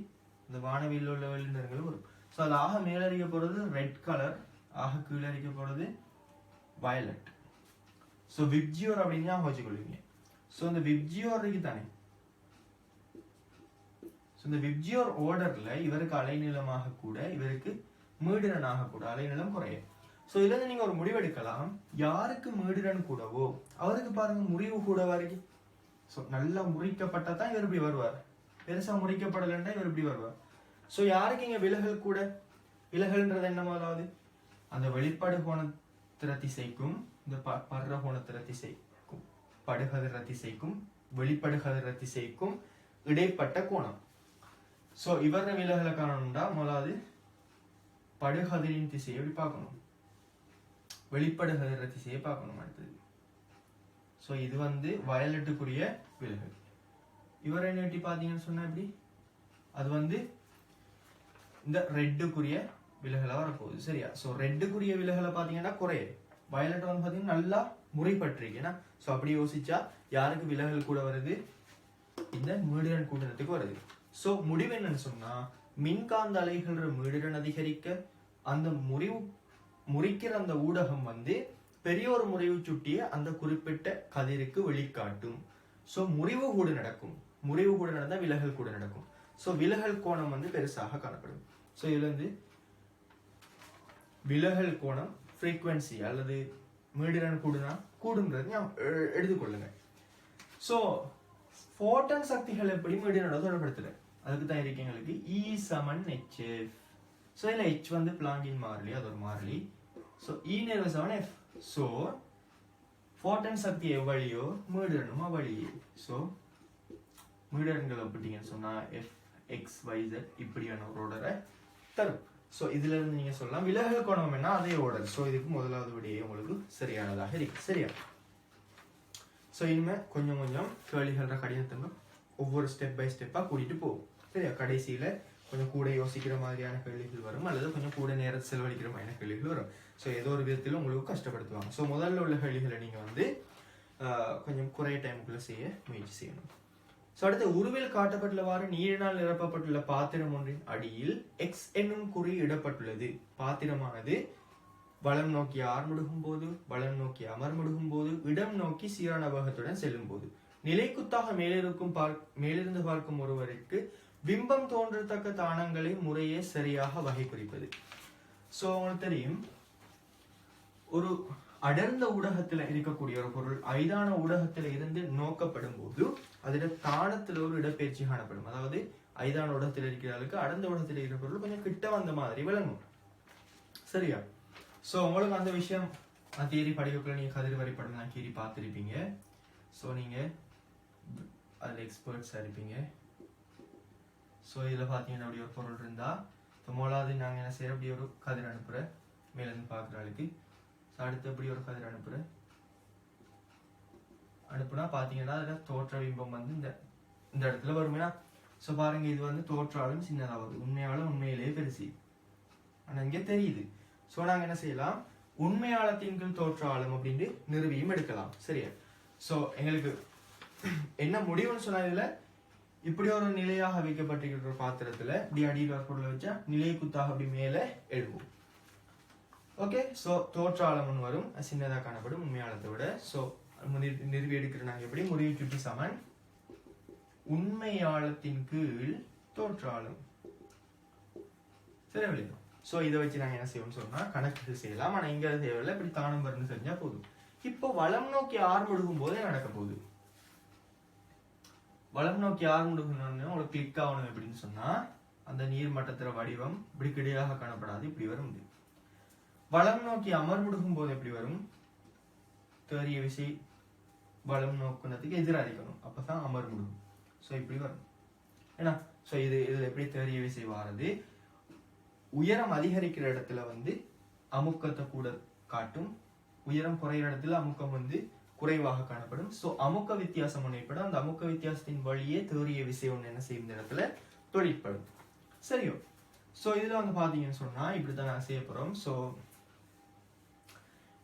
இந்த வானவில்ல உள்ள 7 நிறங்களும் வரும். ஸோ அது ஆக மேலறிக்க போறது ரெட் கலர், ஆக கீழறிக்க போறது வயலட். ஸோ விப்ஜியோர் அப்படின்னு ஞாபகம் வச்சுக்கொள்வீங்க. ஸோ இந்த விப்ஜியோர் இருக்கு தானே, இந்த விப்ஜியோர் ஓர்டர்ல இவருக்கு அலைநீளமாக கூட, இவருக்கு மீடிரனாக கூட அலைநீளம் குறையும். சோ இதுல நீங்க ஒரு முடிவெடுக்கலாம், யாருக்கு மீடிரன் கூடவோ அவருக்கு பாருங்க முறிவு கூட வரைக்கும். சோ நல்லா முறிக்கப்பட்டதான் இவர் இப்படி வருவார், பெருசா முறிக்கப்படலன்னா இவர் இப்படி வருவார். சோ யாருக்கு இங்க விலகல் கூட? விலகல்ன்றது என்ன? முதலாவது அந்த வெளிப்பாடு கோணத்திர திசைக்கும் இந்த படுற கோணத்திர திசைக்கும், படுகதிர திசைக்கும் வெளிப்படுகதிர திசைக்கும் இடைப்பட்ட கோணம். சோ இவர விலகலை காணணும்டா முதலாவது படுகதிரின் திசையை எப்படி பார்க்கணும், வெளிப்படுகதிர திசையை பார்க்கணும். அடுத்தது சோ இது வந்து வயலட்டுக்குரிய விலகல். இவரை நீட்டி பாத்தீங்கன்னு சொன்னா எப்படி? அது வந்து இந்த ரெட்டுக்குரிய விலகலா வரப்போகுது. சரியா? சோ ரெட்டுக்குரிய விலகலை பாத்தீங்கன்னா குறைய, வயலட் வந்து பாத்தீங்கன்னா நல்லா முறைப்பட்டிருக்கு. ஏன்னா சோ அப்படி யோசிச்சா யாருக்கு விலகல் கூட வருது? இந்த மீடிரன் கூட்டத்துக்கு வருது. சோ முடிவு என்னன்னு சொன்னா, மின்காந்த அலைகள மீடிரன் அதிகரிக்க அந்த முறிக்கிற அந்த ஊடகம் வந்து பெரிய ஒரு முறிவு சுட்டிய அந்த குறிப்பிட்ட கதிருக்கு வெளிக்காட்டும். சோ முறிவு கூட நடக்கும். முறிவு கூட நடந்தா விலகல் கூட நடக்கும். சோ விலகல் கோணம் வந்து பெருசாக காணப்படும். சோ இதுல இருந்து விலகல் கோணம் ஃப்ரீக்வன்சி அல்லது மீடிரன் கூடுனா கூடுங்கிறது எடுத்துக்கொள்ளுங்க. சோ ஃபோட்டான் சக்திகள் எப்படி மீடிரனோட தொடர்படுத்துற? அதுக்கு தான் இருக்கு எங்களுக்கு E சமன் HF. சோ இதுல H வந்து பிளாங்கின் மாறிலி, அது ஒரு மாறிலி. சோ E நேர்வு சமன் F. சோ ஃபோட்டான் சக்தி எவ்வளியோ மீடிரனும் அவ்வளியே. சோ மீடிரன்கள் அப்படிங்கன்னு சொன்னா F X Y Z இப்படியான ஒரு ஆர்டரை தரும். சோ இதுல இருந்து நீங்க சொல்லலாம் விலகல் கோணம் என்ன, அதே ஆர்டர். சோ இதுக்கு முதலாவது விடையே உங்களுக்கு சரியானதாக இருக்கு. சரியா? சோ இனிமே கொஞ்சம் கொஞ்சம் கேள்விகள கடினத்தங்க ஒவ்வொரு ஸ்டெப் பை ஸ்டெப்பா கூட்டிட்டு போகும். சரியா? கடைசியில கொஞ்சம் கூட யோசிக்கிற மாதிரியான கேள்விகள் வரும், அல்லது கொஞ்சம் கூட நேரத்தை செலவழிக்கிற மாதிரியான கேள்விகள் வரும். ஸோ ஏதோ ஒரு விதத்தில் உங்களுக்கு கஷ்டப்படுத்துவாங்க. ஸோ முதல்ல உள்ள கேள்விகளை நீங்க வந்து கொஞ்சம் குறைய டைமுக்குள்ள செய்ய முயற்சி செய்யணும். ஸோ அடுத்து உருவில் காட்டப்பட்டுள்ளவாறு நீரினால் நிரப்பப்பட்டுள்ள பாத்திரம் ஒன்றின் அடியில் X என்னும் குறி இடப்பட்டுள்ளது. பாத்திரமானது வலம் நோக்கி ஆர்முடுகும் போது, வலம் நோக்கி அமர்முடுகும் போது, இடம் நோக்கி சீரான வேகத்துடன் செல்லும் போது, நிலைக்குத்தாக மேலிருந்து பார்க்கும் ஒருவருக்கு பிம்பம் தோன்றத்தக்க தானங்களை முறையே சரியாக வகை குறிப்பது. சோ உங்களுக்கு தெரியும், ஒரு அடர்ந்த ஊடகத்துல இருக்கக்கூடிய ஒரு பொருள் ஐதான ஊடகத்துல இருந்து நோக்கப்படும் போது அதுல தானத்துல ஒரு இடப்பெயர்ச்சி காணப்படும். அதாவது ஐதான ஊடகத்தில் இருக்கிறவர்களுக்கு அடர்ந்த ஊடகத்தில் இருக்கிற பொருள் கொஞ்சம் கிட்ட வந்த மாதிரி விளங்கும். சரியா? சோ உங்களுக்கு அந்த விஷயம் தியரி படிக்கக்குள்ள நீங்க கதிர் வரைபடம் நான் கீறி பார்த்திருப்பீங்க. சோ நீங்க அதுல எக்ஸ்பர்ட்ஸா இருப்பீங்க. சோ இதுல பாத்தீங்கன்னா அப்படி ஒரு பொருள் இருந்தா முதலாவது நாங்க என்ன செய்யறோம், அப்படி ஒரு கதிர் அனுப்புற மேல இருந்து பாக்குற ஆளுக்கு. அடுத்து அப்படி ஒரு கதிர் அனுப்புனா பாத்தீங்கன்னா அதுல தோற்ற பிம்பம் வந்து இந்த இடத்துல வருமேனா. சோ பாருங்க, இது வந்து தோற்றாலும் சின்னதாவது, உண்மையாலும் உண்மையிலேயே பெருசு. ஆனா இங்க தெரியுது. சோ நாங்க என்ன செய்யலாம், உண்மையாளத்தின் கீழ் தோற்ற ஆழம் அப்படின்னு நிறுவியும் எடுக்கலாம். சரியா? சோ எங்களுக்கு என்ன முடிவுன்னு சொன்னா, இதுல இப்படி ஒரு நிலையாக வைக்கப்பட்டிருக்கிற ஒரு பாத்திரத்துல இப்படி அடியில் ஒரு பொருளை வச்சா நிலை குத்தாக அப்படி மேல எழுவும். ஓகே, சோ தோற்ற ஆழம் வரும், சின்னதா காணப்படும் உண்மையாளத்தை விட. சோ நிறுவி எடுக்கிற நாங்க எப்படி முறிவு சுட்டி சமன் உண்மையாளத்தின் கீழ் தோற்ற ஆழம். சரி, சோ இதை வச்சு நாங்க என்ன செய்வோம்னு சொன்னா கணக்கு செய்யலாம். ஆனா இங்க தேவையில்லை, இப்படி தானம் வரும்னு தெரிஞ்சா போதும். இப்போ வலம் நோக்கி ஆர்முடுகும் போதே நடக்க போகுது. வலம் நோக்கி ஆர்முடுகணும்னு உங்களுக்கு கிளிக் ஆகணும் எப்படின்னு சொன்னா, அந்த நீர் மட்டத்தில வடிவம் இப்படி கிடையாக காணப்படாது, இப்படி வரும். வலம் நோக்கி அமர்முடுகும் போது எப்படி வரும், தேறிய விசை வலம் நோக்குனதுக்கு எதிராக இருக்கணும், அப்பதான் அமர்முடுகும். சோ இப்படி வரும். ஏன்னா சோ இதுல எப்படி தேறிய விசை வாரது, உயரம் அதிகரிக்கிற இடத்துல வந்து அமுக்கத்தை கூட காட்டும், உயரம் குறையிற இடத்துல அமுக்கம் வந்து குறைவாக காணப்படும். சோ அமுக்க வித்தியாசம் ஒன்று ஏற்படும். அந்த அமுக்க வித்தியாசத்தின் வழியே தேறிய விசை ஒன்று என்ன செய்யும், இந்த இடத்துல தொழிற்படும். சரியோ? சோ இதுல வந்து பாத்தீங்கன்னு சொன்னா இப்படித்தான் நான் செய்ய போறோம். சோ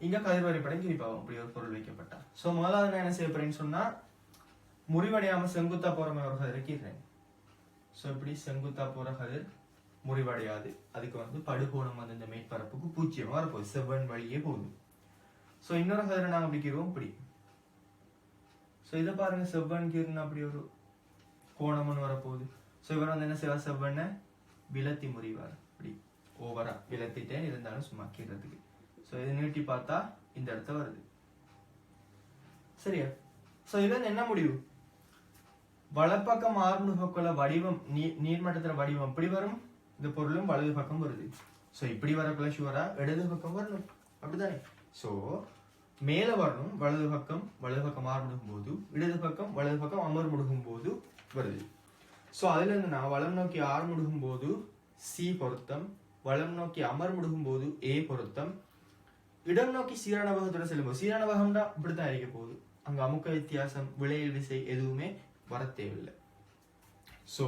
இங்க கதிர் வரைபடம் கிரிப்பாகும் அப்படி ஒரு பொருள் வைக்கப்பட்டா. சோ முதலாவது நான் என்ன செய்ய போறேன்னு சொன்னா, முறிவடையாம செங்குத்தா போற மாதிரி ஒரு கதிர் வைக்கிறேன். சோ இப்படி செங்குத்தா போற கதிர் முறிவடையாது, அதுக்கு வந்து படுகோணம் வந்து இந்த மேற்பரப்புக்கு பூஜ்ஜியமா வரப்போகுது, செவ்வன் வழியே போகுது. சோ இன்னொரு கதிரை நாங்க பிடிக்கிறோம் இப்படி. சோ இதை பாருங்க, செவ்வன் கீர்னு அப்படி ஒரு கோணம்னு வரப்போகுது. சோ இவர் வந்து என்ன செய்வார், செவ்வனை விலத்தி முறிவார், இப்படி ஓவரா விலத்திட்டேன் இருந்தாலும் சும்மா கீறதுக்கு. சோ இதை நீட்டி பார்த்தா இந்த இடத்த வருது. சரியா? சோ இதுல என்ன முடிவு, வலப்பக்கம் ஆர்முகக்குள்ள வடிவம் நீர்மட்டத்துல வடிவம் இப்படி வரும், இந்த பொருளும் வலது பக்கம் வருது. சோ இப்படி வரக்குள்ள ஷுவரா இடது பக்கம் வரணும், அப்படித்தானே? சோ மேல வரணும், வலது பக்கம் ஆர்முடுகும் போது, இடது பக்கம் வலது பக்கம் அமர்முடுகும் போது வருது. சோ அதுல இருந்து நான் வலம் நோக்கி ஆர்முடுகும் போது சி பொருத்தம், வலம் நோக்கி அமர்முடுகும் போது ஏ பொருத்தம், இடம் நோக்கி சீரான வகத்தோட செல்லும்போது, சீரான வகம்டா இப்படித்தான் இருக்க போகுது, அங்க அமுக்க வித்தியாசம் விளையல் விசை எதுவுமே வர தேவையில்லை. சோ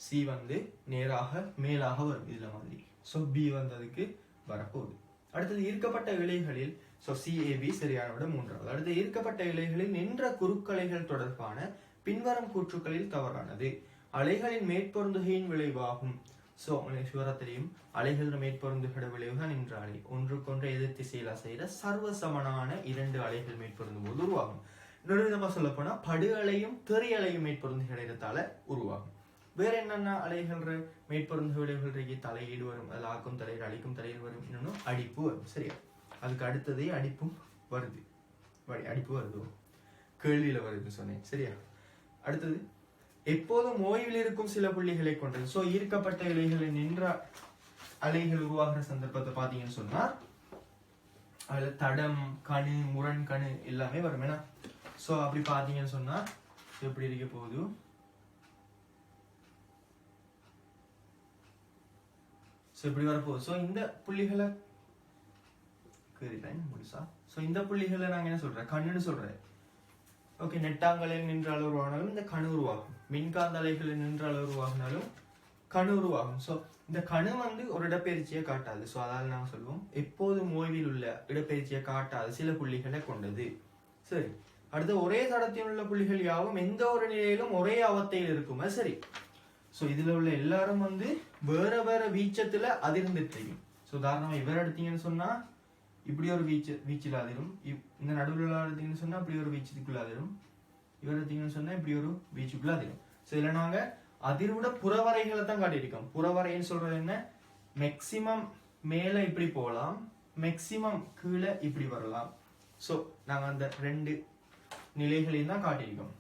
சி வந்து நேராக மேலாக வரும் இதுல மாதிரி. சோ பி வந்து அதுக்கு வரப்போகுது. அடுத்தது ஈர்க்கப்பட்ட இழைகளில், சோ சிஏபி சரியான விட மூன்றாவது. அடுத்து ஈர்க்கப்பட்ட இழைகளில் நின்ற குறுக்கலைகள் தொடர்பான பின்வரும் கூற்றுக்களில் தவறானது. அலைகளின் மேற்பொருந்துகையின் விளைவாகும். சோ உங்களுக்கு சிவராத்திரியும் அலைகளின் மேற்பொருந்துகிற விளைவுதான் நின்ற அலை. ஒன்றுக்கொன்று எதிர் திசையில செய்யற சர்வசமனான இரண்டு அலைகள் மேற்பொருந்தும் போது உருவாகும். இன்னொரு விதமா சொல்ல போனா படு அலையும் தெரிய அலையும் மேற்பொருந்துகிற இடத்தால உருவாகும். வேற என்னென்ன அலைகள் மேற்பொருந்த விளைவுகள் இருக்கு, தலையீடு வரும், அதில் ஆக்கும் தலையீடு அழிக்கும் தலையீடு வரும், இன்னொன்னு அடிப்பு வரும். சரியா? அதுக்கு அடுத்ததே அடிப்பும் வருது, அடிப்பு வருது, கேள்வியில வருதுன்னு சொன்னேன். சரியா? அடுத்தது எப்போதும் ஓய்வில் இருக்கும் சில புள்ளிகளை கொண்டது. சோ ஈர்க்கப்பட்ட இலைகளில் நின்ற அலைகள் உருவாகிற சந்தர்ப்பத்தை பாத்தீங்கன்னு சொன்னா அதுல தடம் கணு முரண் கணு எல்லாமே வரும். ஏன்னா சோ அப்படி பாத்தீங்கன்னு சொன்னா எப்படி இருக்க போகுது, இப்படி வரப்போகுது. சோ இந்த புள்ளிகளை முழுசா, சோ இந்த புள்ளிகளை நாங்க என்ன சொல்றேன், கண்ணுன்னு சொல்றேன். ஓகே, நெட்டாங்கலில் நின்ற அளவு உருவாகினாலும் இந்த கணு உருவாகும், மின்காந்த அலைகளில் நின்ற அளவு உருவாகினாலும் கணு உருவாகும். சோ இந்த கணு வந்து ஒரு இடப்பெயர்ச்சியை காட்டாது. சோ அதால நாங்க சொல்லுவோம் எப்போதும் ஓய்வில் உள்ள இடப்பெயர்ச்சியை காட்டாது சில புள்ளிகளை கொண்டது. சரி, அடுத்து ஒரே தடத்தில் உள்ள புள்ளிகள் யாவும் எந்த ஒரு நிலையிலும் ஒரே அவத்தையில் இருக்குமா? சரி, சோ இதுல உள்ள எல்லாரும் வந்து வேற வேற வீச்சத்துல அதிர்ந்துட்டு இருக்கும். சோ உதாரணமா இவர் எடுத்தீங்கன்னு சொன்னா இப்படி ஒரு வீச்சில் அதிரும், இந்த நடுவில் எடுத்தீங்கன்னு சொன்னா இப்படி ஒரு வீச்சுக்குள்ள அதிரும், இவர் எடுத்தீங்கன்னு சொன்னா இப்படி ஒரு வீச்சுக்குள்ள அதிரும். சோ இதுல நாங்க அதிர்வுட புறவரைகளை தான் காட்டியிருக்கோம். புறவரைன்னு சொல்றது என்ன, மேக்சிமம் மேல இப்படி போகலாம், மேக்சிமம் கீழே இப்படி வரலாம், ஸோ நாங்கள் அந்த ரெண்டு நிலைகளையும் தான் காட்டியிருக்கோம்.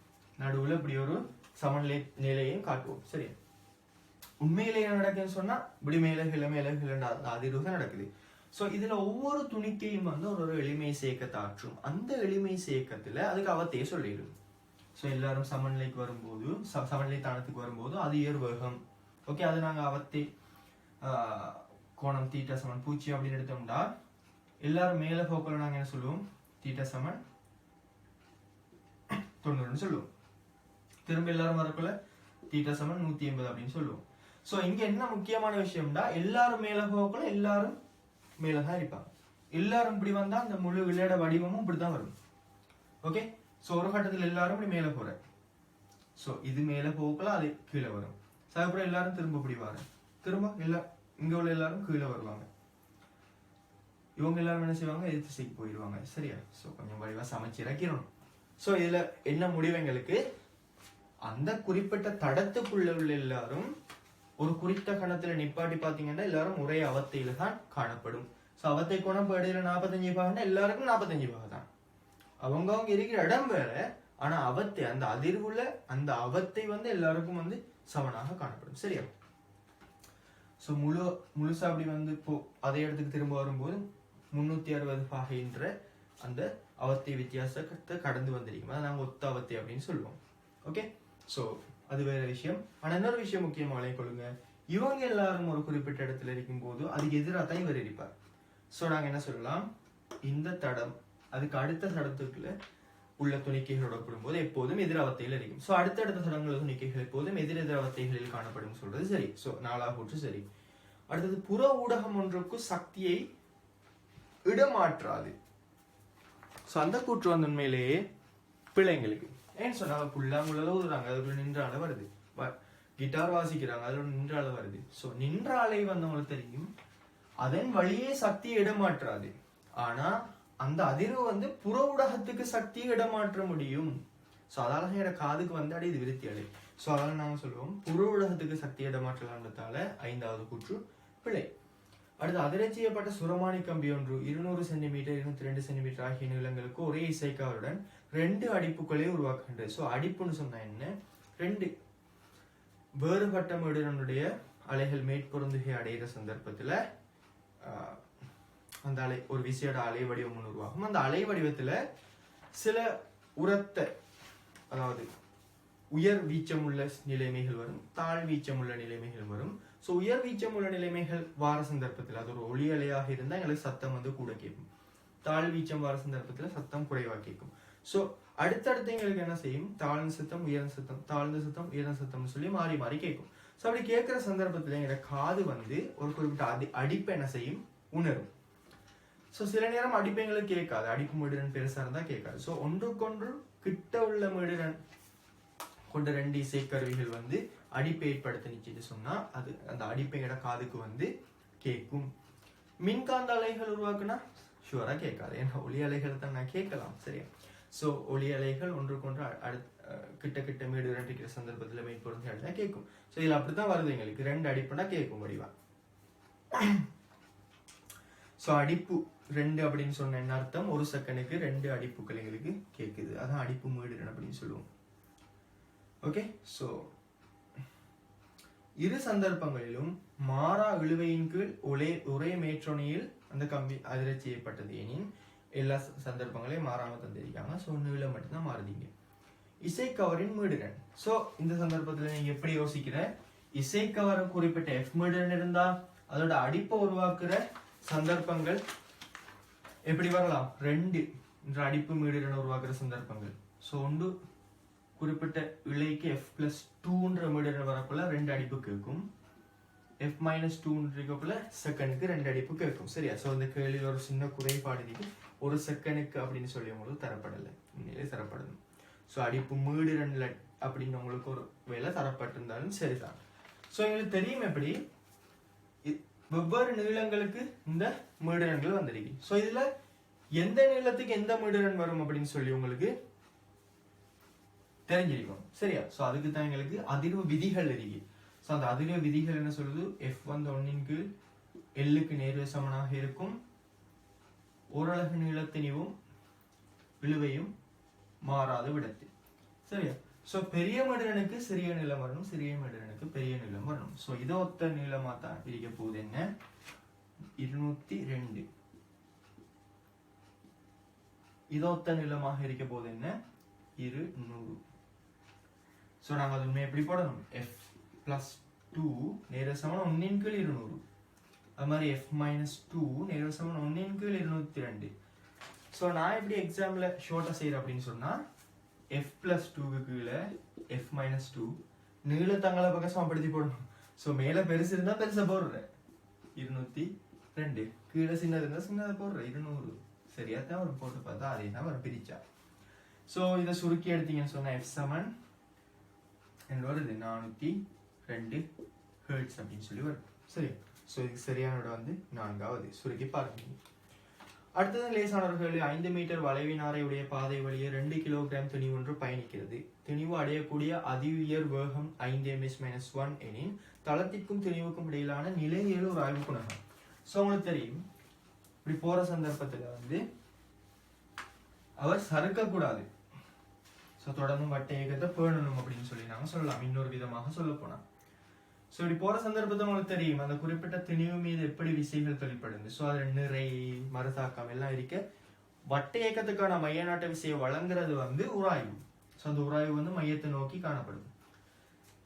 நடுவில் இப்படி ஒரு சமநிலை நிலையையும் காட்டுவோம். சரி, உண்மையிலே என்ன நடக்குதுன்னு சொன்னா இப்படி மேல கிளை அதிர்வு தான் நடக்குது. ஸோ இதுல ஒவ்வொரு துணிக்கையும் வந்து ஒரு எளிமை சேர்க்கத்தை ஆற்றும். அந்த எளிமை சேர்க்கத்துல அதுக்கு அவத்தையே சொல்லிடும். ஸோ எல்லாரும் சமநிலைக்கு வரும்போது சமநிலை தானத்துக்கு வரும்போது அது வேகம். ஓகே, அது நாங்கள் அவத்தை கோணம் தீட்டா சமன் 0 அப்படின்னு எடுத்தோம்னா எல்லாரும் மேல போக்கல நாங்கள் என்ன சொல்லுவோம், தீட்டா சமன் 90 சொல்லுவோம். திரும்ப எல்லாரும் வரக்குள்ள தீட்டா சமன் 180 அப்படின்னு சொல்லுவோம். ஸோ இங்க என்ன முக்கியமான விஷயம்டா, எல்லாரும் மேல போகக்குள்ள எல்லாரும் மேலதான் இருப்பாங்க. எல்லாரும் இப்படி வந்தா அந்த முழு விளையாட வடிவமும் இப்படிதான் வரும். ஓகே, ஸோ ஒரு கட்டத்தில் எல்லாரும் இப்படி மேல போற, ஸோ இது மேல போகக்குள்ள அது கீழே வரும். அதுக்கப்புறம் எல்லாரும் திரும்ப இப்படி வர, திரும்ப இங்க உள்ள எல்லாரும் கீழே வருவாங்க. இவங்க எல்லாரும் என்ன செய்வாங்க, எதிர் திசைக்கு போயிடுவாங்க. சரியா? ஸோ கொஞ்சம் வடிவா சமைச்சு இறக்கிறோம். ஸோ இதுல என்ன முடிவுங்களுக்கு, அந்த குறிப்பிட்ட தடத்துக்குள்ள உள்ள எல்லாரும் ஒரு குறித்த கணத்துல நிப்பாட்டி பாத்தீங்கன்னா எல்லாரும் ஒரே அவத்தையில தான் காணப்படும். ஸோ அவத்தை கோணம் படியில 45 பாகம்னா எல்லாருக்கும் 45 பாகம் தான். அவங்க இருக்கிற இடம் வேற, ஆனா அவத்தை அந்த அதிர்வுல அந்த அவத்தை வந்து எல்லாருக்கும் வந்து சமனாக காணப்படும். சரியா? ஸோ முழுசா அப்படி வந்து இப்போ அதே இடத்துக்கு திரும்ப வரும்போது 360 பாகைன்ற அந்த அவத்தை வித்தியாசத்தை கடந்து வந்திருக்கும். அதை நாங்கள் ஒத்த அவத்தை அப்படின்னு சொல்லுவோம். ஓகே, ஸோ அது வேற விஷயம். ஆனா இன்னொரு விஷயம் முக்கியமாக கொள்ளுங்க, இவங்க எல்லாரும் ஒரு குறிப்பிட்ட இடத்துல இருக்கும் போது அதுக்கு எதிராக தான் இவர் இருப்பார். ஸோ நாங்க என்ன சொல்லலாம், இந்த தடம் அதுக்கு அடுத்த தடத்துக்குள்ள உள்ள துணிக்கைகளோட ஒப்பிடும்போது எப்போதும் எதிரவத்தையில் இருக்கும். ஸோ அடுத்தடுத்த தடங்கள் துணிக்கைகள் எப்போதும் எதிரெதிரவத்தைகளில் காணப்படும் சொல்றது சரி. ஸோ 4 கூற்று சரி. அடுத்தது, புற ஊடகம் ஒன்றுக்கு சக்தியை இடமாற்றாது. ஸோ அந்த கூற்று வந்து உண்மையிலேயே பிள்ளைங்களுக்கு ஏன்னு சொன்னா புல்லாங்குழல ஊதுறாங்க, அதுக்குள்ள நின்ற அலை வருது. கிட்டார் வாசிக்கிறாங்க, அதுல நின்ற அலை வருது. ஸோ நின்ற அலை வந்தவங்களுக்கு தெரியும் அதன் வழியே சக்தியை இடமாற்றாது. ஆனா அந்த அதிர்வு வந்து புற ஊடகத்துக்கு சக்தியை இடமாற்ற முடியும். ஸோ அதால என்னோட காதுக்கு வந்து அடி இது விருத்தி அடை. ஸோ அதால நாங்க சொல்லுவோம் புற ஊடகத்துக்கு சக்தி இடமாற்றலாம்ன்றதால 5வது கூற்று பிழை. அடுத்து, அதிரச் செய்யப்பட்ட சுரமானி கம்பி ஒன்று 200 சென்டிமீட்டர் 22 சென்டிமீட்டர் ஆகிய நீளங்களுக்கு ஒரே இசைக்காவுடன் 2 அடிப்புகளை உருவாக்குகின்றது. ஸோ அடிப்புன்னு சொன்னா என்ன, 2 வேறுபட்ட மேடுடைய அலைகள் மேற்பொருந்துகை அடைகிற சந்தர்ப்பத்துல அந்த அலை ஒரு விசேட அலை வடிவம் உருவாகும். அந்த அலை வடிவத்துல சில உரத்த, அதாவது உயர் வீச்சம் உள்ள நிலைமைகள் வரும், தாழ் வீச்சம் உள்ள நிலைமைகள் வரும். ஸோ உயர் வீச்சம் உள்ள நிலைமைகள் வார சந்தர்ப்பத்தில் அது ஒரு ஒளி அலையாக இருந்தால் எங்களுக்கு சத்தம் வந்து கூட கேட்கும். தாழ் வீச்சம் வார சந்தர்ப்பத்தில் சத்தம் குறைவாக கேட்கும். ஸோ அடுத்தடுத்து எங்களுக்கு என்ன செய்யும், தாழ்ந்த சத்தம் உயர்ந்த சத்தம், தாழ்ந்த சத்தம் உயர்ந்த சத்தம்னு சொல்லி மாறி மாறி கேட்கும். ஸோ அப்படி கேட்கிற சந்தர்ப்பத்தில் எங்களோட காது வந்து ஒரு குறிப்பிட்ட அடிப்பை என்ன செய்யும், உணரும். ஸோ சில நேரம் அடிப்பு எங்களுக்கு கேட்காது, அடிப்பு மீடுரன் பெருசா இருந்தா கேட்காது. ஸோ ஒன்றுக்கொன்று கிட்ட உள்ள மீடுரன் கொண்ட 2 இசைக்கருவிகள் வந்து அடிப்பை ஏற்படுத்த நிச்சயிட்டு சொன்னா அது அந்த அடிப்பையோட காதுக்கு வந்து கேட்கும். மின்காந்த அலைகள் உருவாக்குனா ஷுவரா கேட்காது, ஏன்னா ஒளி அலைகள் தான் நான் கேட்கலாம். சரியா? ஸோ ஒளி அலைகள் ஒன்றுக்கொன்று கிட்ட கிட்ட மீடு இருக்கிற சந்தர்ப்பத்தில் மேற்பொருந்தி அடிதான் கேட்கும். ஸோ இதுல அப்படித்தான் வருது, எங்களுக்கு 2 அடிப்புனா கேட்கும் வடிவா. ஸோ அடிப்பு 2 அப்படின்னு சொன்ன என்ன அர்த்தம், ஒரு செகண்டுக்கு 2 அடிப்புகள் எங்களுக்கு கேட்குது. அதான் அடிப்பு மீடுரன் அப்படின்னு சொல்லுவோம். ஓகே, ஸோ இரு சந்தர்ப்பங்களிலும் மாறா இழுவையின் கீழ் ஒரே மேற்றொனியில் அந்த கம்பி அதிரச் செய்யப்பட்டது. எனின் எல்லா சந்தர்ப்பங்களையும் மாறாம தந்திருக்காங்க. ஸோ நீளம் மட்டும்தான் மாறுதீங்க. இசைக்கவரின் மீடுரன். ஸோ இந்த சந்தர்ப்பத்தில் நீங்க எப்படி யோசிக்கிற, இசைக்கவர் குறிப்பிட்ட எஃப் மீடுரன் இருந்தா அதோட அடிப்பை உருவாக்குற சந்தர்ப்பங்கள் எப்படி வரலாம், 2 என்ற அடிப்பு மீடுரன் உருவாக்குற சந்தர்ப்பங்கள். ஸோ ஒன்று குறிப்பிட்ட இழைக்கு f+2 மீடுரன் வரக்குள்ள 2 அடிப்பு கேட்கும், f-2 இருக்கக்குள்ள செகண்டுக்கு 2 அடிப்பு கேட்கும். சரியா? ஸோ இந்த கேள்வியில் ஒரு சின்ன குறைபாடு, ஒரு செகண்டுக்கு அப்படின்னு சொல்லி உங்களுக்கு தரப்படலை, உண்மையிலே தரப்படணும். ஸோ அடிப்பு மீடுரன்ல அப்படின்னு உங்களுக்கு ஒரு வேலை தரப்பட்டிருந்தாலும் சரிதான். ஸோ எங்களுக்கு தெரியும் எப்படி வெவ்வேறு நீளங்களுக்கு இந்த மீடுரன்கள் வந்திருக்கு. ஸோ இதுல எந்த நீளத்துக்கு எந்த மீடுரன் வரும் அப்படின்னு சொல்லி உங்களுக்கு தெரிஞ்சிருக்கும். சரியா? ஸோ அதுக்கு தான் எங்களுக்கு அதிர்வு விதிகள் இருக்கு. ஸோ அந்த அதிர்வு விதிகள் என்ன சொல்லுது, எஃப் வந்து 1 கீழ் எல்லுக்கு நேர்வு சமனாக இருக்கும், ஓரலகு நீளத்தினையும் இழுவையும் மாறாத விடத்தில். சரியா? சோ பெரிய மடிரனுக்கு சிறிய நீளம் வரணும், சிறிய மடிரனுக்கு பெரிய நீளம் வரணும். சோ இத ஒத்த நீளமா தான் பிரிக்க போகுது என்ன 202. இத ஒத்த நீளமாக இருக்க போகுது என்ன 200. சோ நாங்க அது உண்மையை எப்படி போடணும் f plus 2 நேர சமம் 1 ன் கீழ் 200. அது மாதிரி f minus 2 நேர சமம் 1 ன் கீழ் 202. சோ நான் எப்படி எக்ஸாம்ல ஷார்ட்டா செய்யறேன் அப்படின்னு சொன்னா f plus 2 க்கு கீழே f minus 2 நீளத்தங்களை பக்கம் சமப்படுத்தி போடணும். சோ மேல பெருசு இருந்தா பெருசா போடுறேன் 202, கீழே சின்னது இருந்தா சின்னதை போடுறேன் 200. சரியா தான் ஒரு போட்டு பார்த்தா அதே தான் ஒரு பிரிச்சா. சோ இதை சுருக்கி எடுத்தீங்கன்னு சொன்னா f சமன் என்ன வருது 402 ஹெர்ட்ஸ் அப்படின்னு சொல்லி வரும். சரி, சோ இதுக்கு சரியான விட வந்து 4வது. சுருக்கி பாருங்க. அடுத்தது லேசானவர்கள் 5 மீட்டர் வளைவினாரை உடைய பாதை வழியே 2 கிலோகிராம் திணிவு ஒன்று பயணிக்கிறது. திணிவு அடையக்கூடிய அதி உயர் வேகம் 5 ms-1 எனின் தளத்திற்கும் திணிவுக்கும் இடையிலான நிலையியல் ஒரு ஆய்வு குணகம். சோ உங்களுக்கு தெரியும் இப்படி போற சந்தர்ப்பத்துல வந்து அவர் சறுக்க கூடாது. சோ தொடர்ந்து வட்ட இயக்கத்தை பேணணும் அப்படின்னு சொல்லி நாங்க சொல்லலாம். இன்னொரு விதமாக சொல்ல போனா சோ இப்படி போற சந்தர்ப்பத்தை உங்களுக்கு தெரியும் அந்த குறிப்பிட்ட திணிவு மீது எப்படி விசைகள் தொழிற்படுது. சோ அதுல நிறை மறுதாக்கம் எல்லாம் இருக்க வட்ட இயக்கத்துக்கான மைய நாட்ட விசையை வழங்குறது வந்து உராய்வு. சோ அந்த உராய்வு வந்து மையத்தை நோக்கி காணப்படுது.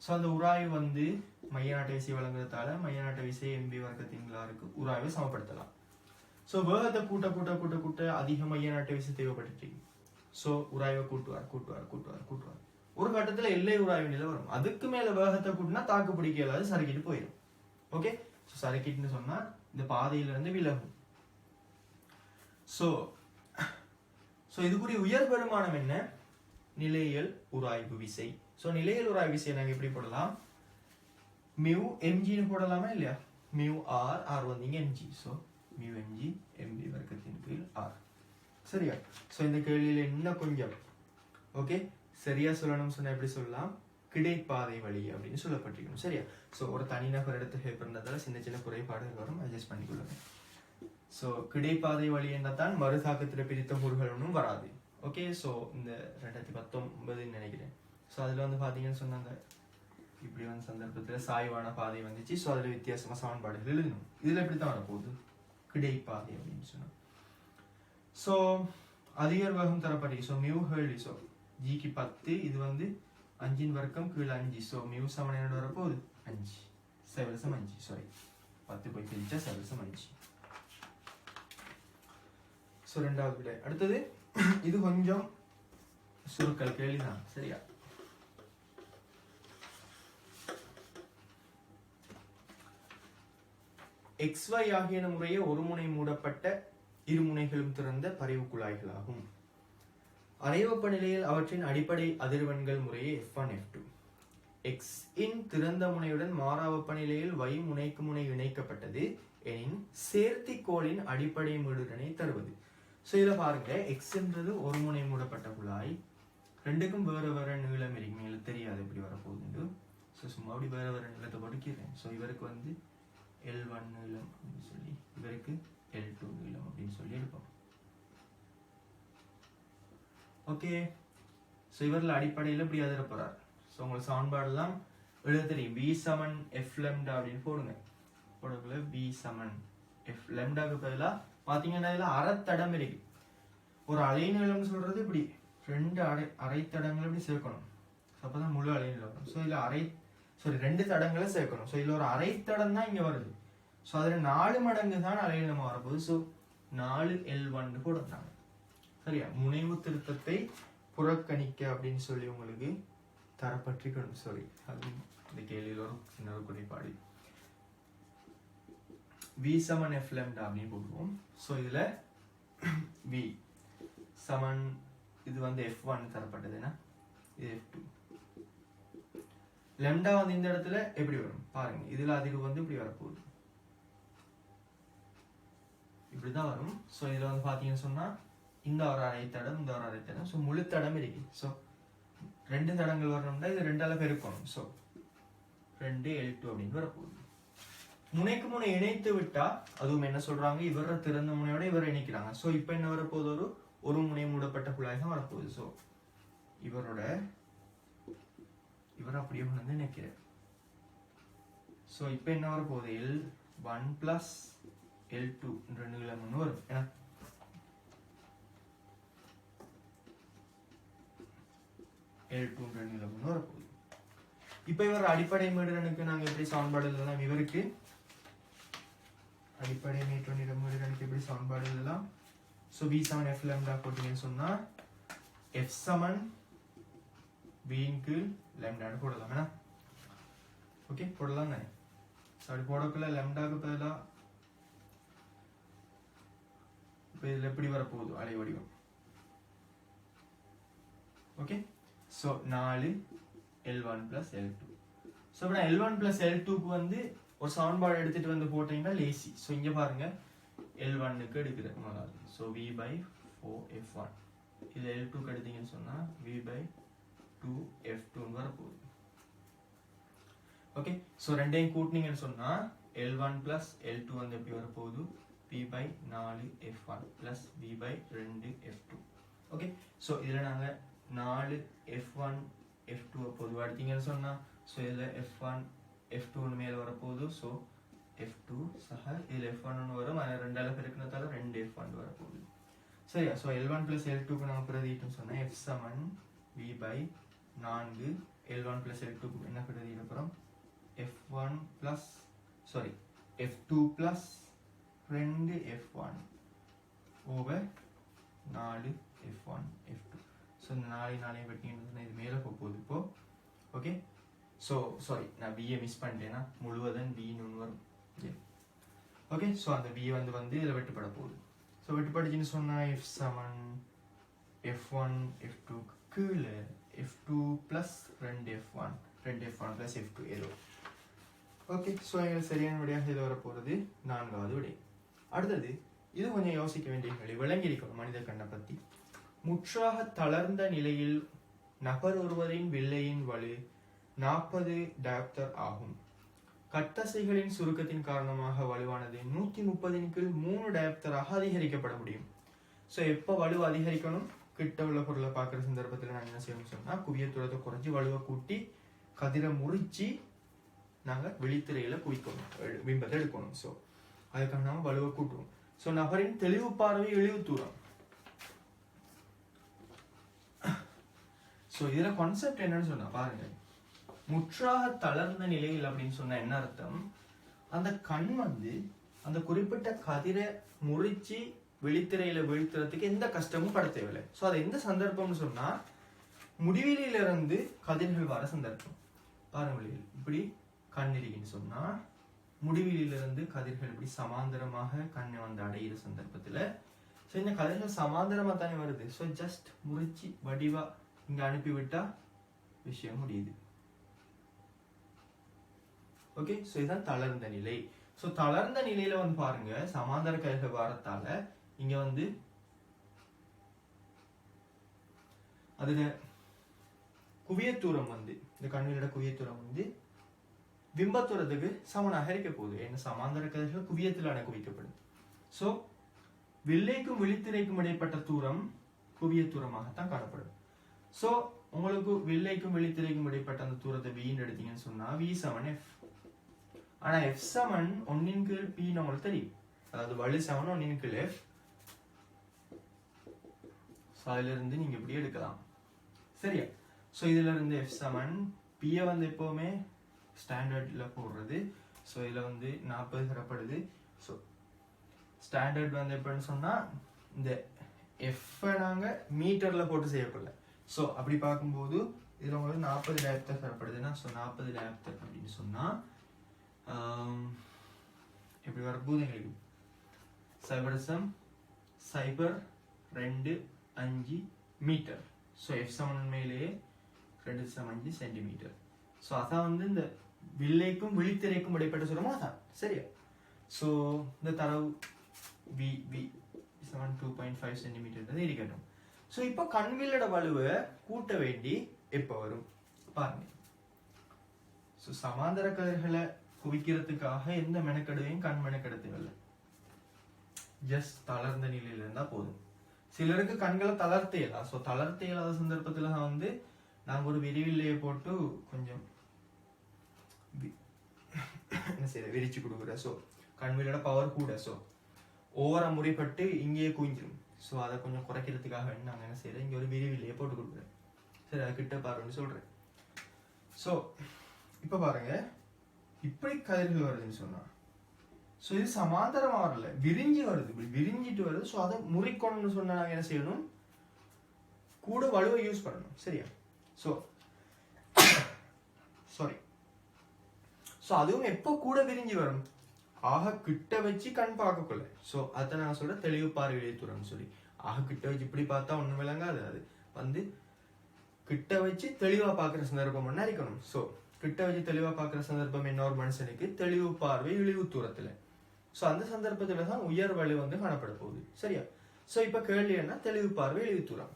சோ அந்த உராய்வு வந்து மைய நாட்ட விசை வழங்குறதால மைய நாட்ட விசை mv வர்க்கத்தின் இருக்கு உராய்வை சமப்படுத்தலாம். சோ வேகத்தை கூட்ட கூட்ட கூட்ட கூட்ட அதிக மைய நாட்ட விசை தேவைப்பட்டு சோ உராய்வை கூட்டுவார். ஒரு கட்டத்துல எல்லை உராய்வு நிலை வரும். அதுக்கு மேல வேகத்தை கூட்டினா தாக்கு பிடிக்க இயலாது, சறுக்கிட்டு போயிடும். ஓகே, சோ சறுக்கிட்டுன்னு சொன்னா இந்த பாதையில இருந்து விலகும். சோ இதுக்குரிய உயர் பெருமானம் என்ன நிலையியல் உராய்வு விசை. சோ நிலையியல் உராய்வு விசையை நாங்க எப்படி போடலாம் மியூ எம்ஜின்னு போடலாமா இல்லையா. மியூ ஆர் வந்து இங்க MG. So mu MG mv வர்க்கத்தின் கீழ் ஆர். சரியா? சோ இந்த கேள்வியில இன்னும் கொஞ்சம் ஓகே சரியா சொல்லணும்னு சொன்னா எப்படி சொல்லலாம் கிடைப்பாதை வழி அப்படின்னு சொல்லப்பட்டிருக்கணும். சரியா? சோ ஒரு தனிநபர் எடுத்து பேப்பர் இருந்ததால சின்ன சின்ன குறைபாடுகள் வரும், அட்ஜஸ்ட் பண்ணிக்கொள்ளுங்க. சோ கிடைப்பாதை வழி என்னத்தான் மறுதாக்கத்துல பிரித்த கூறுகள் ஒன்றும் வராது. ஓகே, சோ இந்த 2019 நினைக்கிறேன். சோ அதுல வந்து பாத்தீங்கன்னு சொன்னாங்க இப்படி வந்து சந்தர்ப்பத்துல சாய்வான பாதை வந்துச்சு. சோ அதுல வித்தியாசமா சமன்பாடுகள் எழுதணும். இதுல எப்படித்தான் வரப்போகுது கிடைப்பாதை அப்படின்னு சொன்னா. சோ அதிகர் வேகம் தரப்பட்டிருக்கு. So mu hertz. சோ ஜிக்கு 10, இது வந்து 5 வர்க்கம் கீழ் 5. சோ மியூ சமன் என்ன வரப்போகுது 5 7 5. சாரி 10 போய் பிரிச்சா 7 5. சோ ரெண்டாவது விடை. அடுத்தது இது கொஞ்சம் சுருக்கல் கேள்விதான். சரியா? XY ஆகியன முறையே ஒரு முனை மூடப்பட்ட இரு முனைகளும் திறந்த பரிவு குழாய்களாகும். அரைவெப்ப நிலையில் அவற்றின் அடிப்படை அதிர்வெண்கள் முறையே F1 F2. X இன் திறந்த முனையுடன் மாறா வெப்பநிலையில் Y முனைக்கு முனை இணைக்கப்பட்டது எனின் சேர்த்திக்கோளின் அடிப்படை மீடுதனை தருவது. சோ இத பாருங்க, X என்றது ஒரு முனை மூடப்பட்ட குழாய், ரெண்டுக்கும் வேற வேற நீளம் இருக்கு. உங்களுக்கு தெரியாது எப்படி வரப்போகுது. சோ சும்மா அப்படி வேற வேற நீளத்தை போட்டுக்கிறேன். சோ இவருக்கு வந்து L1 நீளம் அப்படின்னு சொல்லி, இவருக்கு L2 நீளம் அப்படின்னு சொல்லி எடுப்போம். ஓகே, சோ இவர்ல அடிப்படையில் இப்படி அதிர போறார். சோ உங்களுக்கு சமன்பாடுலாம் எழுத தெரியும். B சமன் F lambda அப்படின்னு போடுங்க. போடக்குள்ள B சமன் F lambdaக்கு பதிலா பாத்தீங்கன்னா இதுல அரைத்தடம் இருக்கு. ஒரு அலைநீளம் சொல்றது இப்படி ரெண்டு அரைத்தடங்களை இப்படி சேர்க்கணும். அப்பதான் முழு அலைநீளம் வரும். சோ இதுல ரெண்டு தடங்களை சேர்க்கணும். சோ இதுல ஒரு அரைத்தடம் தான் இங்க வருது. சோ அதுல 4 மடங்கு தான் அலைநீளம் வரப்போகுது. சோ 4L1 போடுறாங்க. சரியா? முனைவு திருத்தத்தை புறக்கணிக்க அப்படின்னு சொல்லி உங்களுக்கு தரப்பட்டிருக்கணும். சாரி, அது இந்த கேள்வியில் ஒரு சின்ன குறைபாடு. V சமன் F lambda அப்படின்னு போடுவோம். சோ இதுல V சமன் இது வந்து F1 தரப்பட்டதுன்னா இது F2. lambda வந்து இந்த இடத்துல எப்படி வரும் பாருங்க. இதுல அதிர்வு வந்து இப்படி வரப்போகுது, இப்படிதான் வரும். சோ இதுல வந்து பாத்தீங்கன்னு சொன்னா இந்த ஒரு அரைத்தடம், இந்த ஒரு அரைத்தடம். சோ முழு தடம் இருக்கு. சோ ரெண்டு தடங்கள் வரணும்னா இது ரெண்டால பெருக்கணும். சோ 2L2 அப்படின்னு வரப்போகுது. முனைக்கு முனை இணைத்து விட்டா அதுவும் என்ன சொல்றாங்க, இவர திறந்த முனையோட இவரை இணைக்கிறாங்க. சோ இப்ப என்ன வரப்போகுது, ஒரு ஒரு முனை மூடப்பட்ட குழாய் தான் வரப்போகுது. ஸோ இவர் அப்படியே வந்து நினைக்கிறேன். ஸோ இப்போ என்ன வரப்போகுது, L1 + L2 ரெண்டு நீளம் வரும். ஏன்னா L2 ரெண்டு நீளம் வரப்போகுது. இப்போ இவர் அடிப்படை மீடுரனுக்கு நாங்கள் எப்படி சமன்பாடு எழுதலாம், இவருக்கு அடிப்படை மீடுரனுக்கு எப்படி சமன்பாடு எழுதலாம். ஸோ V7 F lambda போட்டீங்கன்னு சொன்னா F சமன் V கீழ் lambda போடலாம். வேணா ஓகே போடலாம் தானே. அப்படி போடக்குள்ள lambdaக்கு பதிலாக இப்போ இதில் எப்படி வரப்போகுது அலை வடிவம். Okay so 4 L1 + L2. So இப்போ நான் L1 + L2க்கு வந்து ஒரு சமன்பாடு எடுத்துட்டு வந்து போட்டீங்கன்னா லேசி. ஸோ இங்கே பாருங்க L1க்கு எடுக்கிறேன் முதலாவது. So V/4F1. இது L2க்கு எடுத்தீங்கன்னு சொன்னா V/2F2 வரப்போகுது. ஓகே ஸோ ரெண்டையும் கூட்டினீங்கன்னு சொன்னா L1 + L2 வந்து எப்படி வரப்போகுது, V/4F1 + V/2F2. ஓகே ஸோ இதில் நாங்கள் 4F1 F2 பொதுவாக எடுத்தீங்கன்னு சொன்னா ஸோ இதில் F1 F2 மேலே வரப்போகுது. ஸோ F2 சக இதில் F1 வரும். அதில் ரெண்டால பெருக்கினதால 2F1 வரப்போகுது. சரியா. ஸோ L1 + L2க்கு நாங்கள் பிரதிட்டோம்னு சொன்னால் F சமன் V/4. L1 + L2க்கு என்ன பிரதிட்ட அப்புறம் F2 + 2F1 over 4F1 F2. So இந்த 4 வெட்டிங்கன்னா இது மேலே போகுது இப்போ. ஓகே ஸோ சாரி நான் பிஏ மிஸ் பண்ணிட்டேன்னா முழுவதும் பின்னு வரும். ஓகே ஸோ அந்த பி வந்து இதில் வெட்டுப்பட போகுது. ஸோ வெட்டுப்பட்டுச்சுன்னு சொன்னால் F சமன் F1 F2 கீழே F2 + 2F1 + F2 ஏதோ. ஓகே ஸோ எங்களுக்கு சரியான விடையாக இது வரப்போகிறது 4வது விடை. அடுத்தது இது கொஞ்சம் யோசிக்க வேண்டிய விளங்கியிருக்கணும் மனித கண்ணை பற்றி. முற்றாக தளர்ந்த நிலையில் நபர் ஒருவரின் வில்லையின் வலு 40 டயாப்டர் ஆகும். கட்டசைகளின் சுருக்கத்தின் காரணமாக வலுவானது 130 கீழ் 3 டயாப்டராக அதிகரிக்கப்பட முடியும். ஸோ எப்போ வலு அதிகரிக்கணும், கிட்ட உள்ள பொருளை பார்க்குற சந்தர்ப்பத்தில் நாங்கள் என்ன செய்யணும்னு சொன்னால் குவியத்துறதை குறைஞ்சி வலுவை கூட்டி கதிரை முறிச்சு நாங்கள் விழித்திரையில குவிக்கணும், பிம்பத்தை எடுக்கணும். ஸோ அதுக்காக நாம வலுவை கூட்டுவோம். ஸோ நபரின் தெளிவு பார்வை இழிவு தூரம். ஸோ இதுல கான்செப்ட் என்னன்னு சொன்னா பாருங்க, முற்றாக தளர்ந்த நிலையில் அப்படின்னு சொன்ன என்ன அர்த்தம், அந்த கண் வந்து அந்த குறிப்பிட்ட கதிரை முறிச்சு விழித்திரையில வீழ்த்துறதுக்கு எந்த கஷ்டமும் பட தேவையில்லை. ஸோ அது எந்த சந்தர்ப்பம்னு சொன்னா முடிவிலிருந்து கதிர்கள் வர சந்தர்ப்பம். பாருங்க இப்படி கண் இருக்குன்னு சொன்னா முடிவிலிருந்து கதிர்கள் இப்படி சமாந்தரமாக கண்ணை வந்து அடையிற சந்தர்ப்பத்துல ஸோ இந்த கதிர்கள் சமாந்தரமா தானே வருது. ஸோ ஜஸ்ட் முறிச்சு வடிவா இங்க அனுப்பிவிட்டா விஷயம் முடியுது. ஓகே ஸோ இதுதான் தளர்ந்த நிலை. ஸோ தளர்ந்த நிலையில வந்து பாருங்க சமாந்தர கதிர்கள் வரத்தால இங்க வந்து அதுல குவியத்தூரம் வந்து இந்த கண்ணிலோட குவியத்தூரம் வந்து பிம்பத்தூரத்துக்கு சமனாக இருக்க போகுது. என்ன சமாந்தர கதிர்கள் குவியத்திலான குவிக்கப்படும். ஸோ வில்லைக்கும் விழித்திரைக்கும் இடைப்பட்ட தூரம் குவியத்தூரமாகத்தான் காணப்படும். ஸோ உங்களுக்கு வில்லைக்கும் விழித்திரைக்கும் இடைப்பட்ட அந்த தூரத்தை வின்னு எடுத்தீங்கன்னு சொன்னா V7F. ஆனா F7 1 கீழ் P உங்களுக்கு தெரியும், அதாவது வலு 7 1 கீழ் F. ஸோ அதுல இருந்து நீங்க இப்படி எடுக்கலாம் சரியா. ஸோ இதுல இருந்து F7 P வந்து எப்பவுமே ஸ்டாண்டர்ட்ல போடுறது. ஸோ இதுல வந்து 40 தரப்படுது. ஸோ ஸ்டாண்டர்ட் வந்து எப்படின்னு சொன்னா இந்த F நாங்க மீட்டர்ல போட்டு செய்யப்படல. ஸோ அப்படி பார்க்கும்போது இதுல உங்களுக்கு 40 டயாப்டர் தரப்படுதுன்னா ஸோ 40 டயாப்டர் அப்படின்னு சொன்னா எப்படி வரப்போகுது எங்களுக்கு 0.025 மீட்டர். ஸோ F7 மேலேயே 2.5 சென்டிமீட்டர். ஸோ அதான் வந்து இந்த வில்லைக்கும் விழித்திரைக்கும் இடைப்பட்ட தூரமா தான் சரியா. ஸோ இந்த தரவு V7 2.5 சென்டிமீட்டர் இருக்கட்டும். ஸோ இப்போ கண்வில்லோட வலுவை கூட்ட வேண்டி எப்போ வரும் பாருங்க. ஸோ சமாந்தர கதிர்களை குவிக்கிறதுக்காக எந்த மெனக்கெடுவையும் கண் மெனக்கெடுத்து இல்லை, ஜஸ்ட் தளர்ந்த நிலையில இருந்தா போதும் சிலருக்கு கண்களை தளர்த்த இயலாம். ஸோ தளர்த்த இயலாத சந்தர்ப்பத்துல வந்து நாங்க ஒரு விரிவில்லையை போட்டு கொஞ்சம் என்ன செய்ய விரிச்சு கொடுக்குறேன். ஸோ கண்விலோட பவர் கூட. ஸோ ஓவரா முறைப்பட்டு இங்கேயே குவிஞ்சிடும். ஸோ அதை கொஞ்சம் குறைக்கிறதுக்காக நாங்கள் என்ன செய்யறோம், இங்கே ஒரு விரிவில்லையை போட்டு கொடுக்குறேன். சரி, அது கிட்ட பாருன்னு சொல்றேன். ஸோ இப்போ பாருங்க, இப்படி கதிர்கள் வருதுன்னு சொன்னா, ஸோ இது சமாந்தரமா வரல, விரிஞ்சு வருது, இப்படி விரிஞ்சிட்டு வருது. ஸோ அதை முறிக்கணும்னு சொன்னா நாங்கள் என்ன செய்யணும், கூட வலுவை யூஸ் பண்ணணும். சரியா? ஸோ சாரி, ஸோ அதுவும் எப்போ கூட விரிஞ்சு வரும், ஆக கிட்ட வச்சு கண் பார்க்கக்குள்ள. ஸோ அதை நான் சொல்ற தெளிவு பார்வை தூரம்னு சொல்லி, ஆக கிட்ட வச்சு இப்படி பார்த்தா ஒன்றும் விளங்காது. அது வந்து கிட்ட வச்சு தெளிவா பார்க்குற சந்தர்ப்பம் ஒன்றா இருக்கணும். ஸோ கிட்ட வச்சு தெளிவா பார்க்குற சந்தர்ப்பம் என்ன, ஒரு மனுஷனுக்கு தெளிவு பார்வை இழிவு தூரத்துல. ஸோ அந்த சந்தர்ப்பத்துல தான் உயர் வலு வந்து காணப்பட போகுது. சரியா? ஸோ இப்போ கேள்வி என்ன, தெளிவு பார்வை இழிவு தூரம்.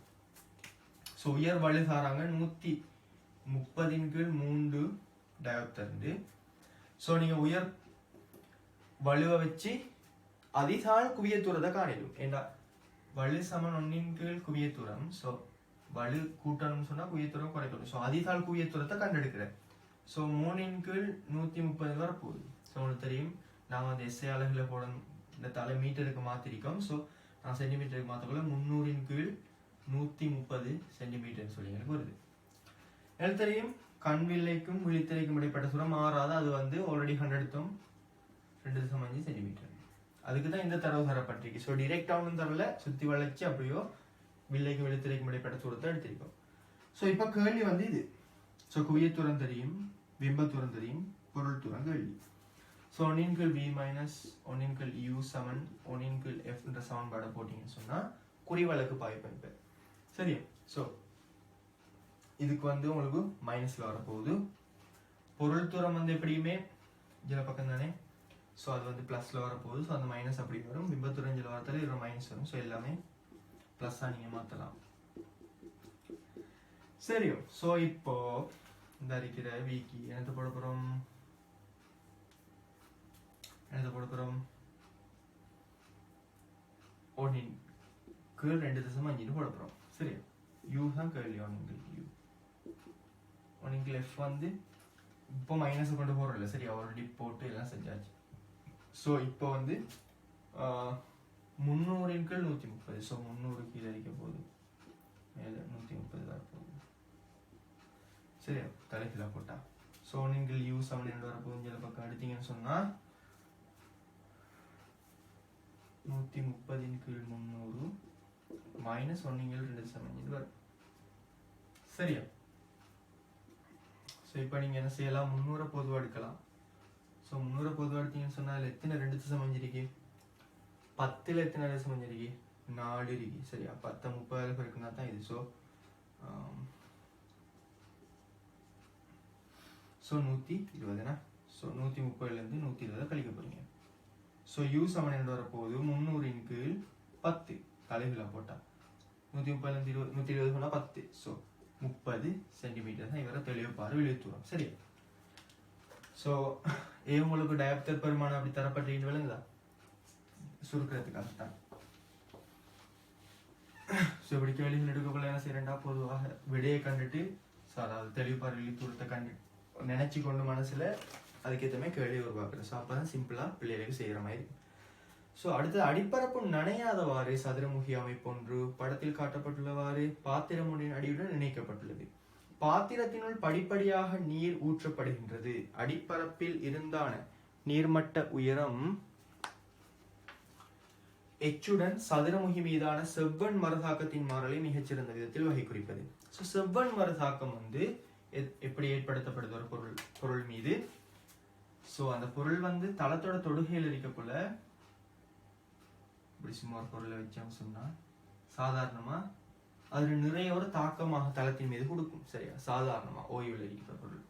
ஸோ உயர் வலு தாராங்க 130/3 டயோப்டர். ஸோ நீங்க உயர் வலுவை வச்சு அதிதால் குவிய தூரத்தை காணிடும். ஏண்டா வலு சமன் 1 குவிய தூரம். ஸோ வலு கூட்டணும்னு சொன்னா குவிய தூரம் குறைக்கணும். ஸோ அதிதால் குவிய தூரத்தை கண்டெடுக்கிறேன். ஸோ 3/130 வரப்போகுது. ஸோ உங்களுக்கு தெரியும், நாங்கள் அந்த எஸ்ஐ அலகுல போடணும், இந்த தலை மீட்டருக்கு மாத்திருக்கோம். ஸோ நான் சென்டிமீட்டருக்கு மாற்றக்குள்ள 300/130 சென்டிமீட்டர் சொல்லி எனக்கு வருது. எனக்கு தெரியும் கண்வில்லைக்கும் விழித்திரைக்கும் இடைப்பட்ட தூரம் மாறாத, அது வந்து ஆல்ரெடி 100.2 சென்டிமீட்டர். அதுக்கு தான் இந்த தரவு தரப்பட்டிருக்கு. ஸோ டிரெக்டா ஒன்றும் தரல, சுத்தி வளைச்சு அப்படியோ வில்லைக்கும் விழித்திரைக்கும் இடைப்பட்ட தூரத்தை எடுத்திருக்கோம். ஸோ இப்போ கேள்வி வந்து இது. ஸோ குவிய தூரம் தெரியும், பிம்ப தூரம் தெரியும், பொருள் தூரம் கேள்வி. ஸோ 1/v - 1/u சமன் 1/f என்ற சமன்பாடை போட்டீங்கன்னு சொன்னா குறிவழக்கு பாய்ப்பேன். சரியா? ஸோ இதுக்கு வந்து உங்களுக்கு மைனஸ்ல வரப்போகுது. பொருள் தூரம் வந்து எப்படியுமே இதில் பக்கம் தானே. ஸோ அது வந்து பிளஸ்ல வரப்போகுது. ஸோ அந்த மைனஸ் அப்படி வரும். பிம்பத்தூரம் இதில் வரத்தால இதில் மைனஸ் வரும். ஸோ எல்லாமே பிளஸ்ஸாக நீங்கள் மாற்றலாம். சரியோ? ஸோ இப்போ இந்த இருக்கிற வீக்கி என்னத்தை போட போகிறோம், 1/2.5 போட போகிறோம். சரியா? u தான் கேள்வி. 1/u 1/f வந்து இப்போ மைனஸ் கொண்டு போகிறோம்ல. சரி, ஆல்ரெடி போட்டு எல்லாம் செஞ்சாச்சு. ஸோ இப்போ வந்து 300/130. ஸோ 300 கீழே அடிக்க போகுது, மேலே 130 வரப்போகுது. சரியா? தலைக்கீழாக போட்டா. ஸோ 1/u சமன் என்ன வரப்போகுது, இந்த பக்கம் எடுத்தீங்கன்னு சொன்னால் 130/300 - 1/2 வரும். சரியா? ஸோ இப்போ நீங்கள் என்ன செய்யலாம், 300 பொதுவாக எடுக்கலாம். ஸோ 300 பொதுவாக எடுத்தீங்கன்னு சொன்னால் எத்தனை 2 சமஞ்சிருக்கு, 10ல் எத்தனை 2 சமஞ்சிருக்கு, 4 இருக்கு. சரியா? 10 30 இருக்குன்னா தான் இது. ஸோ 120. ஸோ 130லேருந்து 120 கழிக்க போறீங்க. ஸோ u சமன் என்ன வரப்போகுது, 300/10 தலைகீழாக போட்டா 130லேருந்து 120 சொன்னா 10. ஸோ 30 சென்டிமீட்டர் தான் இவரை தெளிவு பார்வை இழிவு தூரம். சரியா? ஸோ உங்களுக்கு டயாப்டர் பெருமானம் அப்படி தரப்பட்டீங்கன்னு விளங்குதா, சுருக்கிறதுக்காக தான். ஸோ இப்படி கேள்விகள் எடுக்கக்குள்ள என்ன செய்யறேன்டா, பொதுவாக விடையை கண்டுட்டு, அதாவது தெளிவு பார்வை இழிவு தூரத்தை கண்டு நினைச்சு கொண்டு மனசுல அதுக்கேற்ற மாதிரி கேள்வி உருவாக்குறேன். ஸோ அப்பதான் சிம்பிளா பிள்ளைகளுக்கு செய்யற மாதிரி. ஸோ அடுத்தது, அடிப்பரப்பு நனையாதவாறு சதுரமுகி அமைப்பொன்று படத்தில் காட்டப்பட்டுள்ளவாறு பாத்திரம் ஒன்றின் அடியுடன் இணைக்கப்பட்டுள்ளது. பாத்திரத்தினுள் படிப்படியாக நீர் ஊற்றப்படுகின்றது. அடிப்பரப்பில் இருந்தான நீர்மட்ட உயரம் எச்சுடன் சதுரமுகி மீதான செவ்வன் மறுதாக்கத்தின் மாறலை மிகச்சிறந்த விதத்தில் வகை குறிப்பது. ஸோ செவ்வன் மறுதாக்கம் வந்து எப்படி ஏற்படுத்தப்படுது ஒரு பொருள் மீது. ஸோ அந்த பொருள் வந்து தளத்தோட தொடுகையில் இருக்கக்குள்ள இப்படி சும்மா ஒரு பொருளை வச்சோம் சொன்னா சாதாரணமா அது நிறைய ஒரு தாக்கமாக தளத்தின் மீது கொடுக்கும். சரியா? சாதாரணமா ஓய்வில் இருக்கிற பொருள்.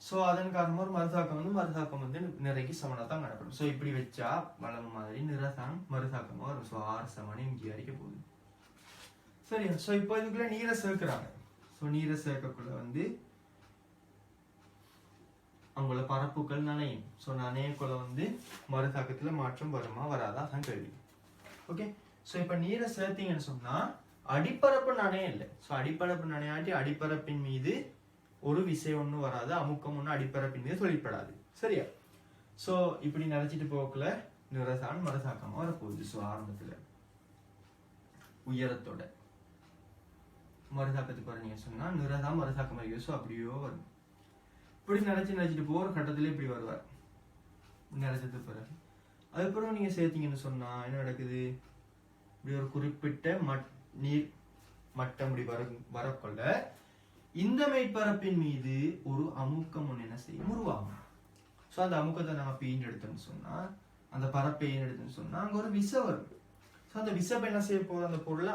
ஸோ அதன் காரணமா ஒரு மறுதாக்கம் வந்து நிறைக்கு சமனா தான் காணப்படும். ஸோ இப்படி வச்சா வளம் மாதிரி நிறதான் மறுதாக்கமா வரும். ஸோ 6 சமன் இங்கே அடிக்க போகுது. சரியா? ஸோ இப்போ இதுக்குள்ள நீரை சேர்க்கிறாங்க. ஸோ நீரை சேர்க்கக்குள்ள வந்து அவங்கள பரப்புகள் நனையும். ஸோ நனையக்குள்ள வந்து மறுதாக்கத்துல மாற்றம் வருமா வராதா தான் கேள்வி. ஓகே, ஸோ இப்போ நீரை சேர்த்தீங்கன்னு சொன்னா அடிப்பரப்பு நனைய இல்லை. ஸோ அடிப்பரப்பு நனையாட்டி அடிப்பரப்பின் மீது ஒரு விசை ஒன்றும் வராது, அமுக்கம் ஒன்றும் அடிப்பரப்பின் மீது தொழிற்படாது. சரியா? ஸோ இப்படி நினைச்சிட்டு போக்கல நிறசான் மறுசாக்கமா வரப்போகுது. ஸோ ஆரம்பத்துல உயரத்தோட மறுசாக்கத்துக்கு வரீங்க சொன்னா நிறதான் மறுசாக்கம் வரைக்கும். ஸோ அப்படியோ வரும். இப்படி நினைச்சிட்டு போற கட்டத்துல இப்படி வருவார் நினைச்சது பிறகு. அதுக்கப்புறம் நீங்க சேர்த்தீங்கன்னு சொன்னா என்ன நடக்குது? இப்படி ஒரு குறிப்பிட்ட நீர் மட்டம் இப்படி வரக்கொள்ள இந்த மேற்பரப்பின் மீது ஒரு அமுக்கம் ஒன்று என்ன செய்யும்? உருவாகும். ஸோ அந்த அமுக்கத்தை நம்ம பீன் எடுத்தோம்னு சொன்னா, அந்த பரப்பையின் எடுத்துன்னு சொன்னா அங்க ஒரு விசை வரும். ஸோ அந்த விசை என்ன செய்ய போகுது? அந்த பொருளை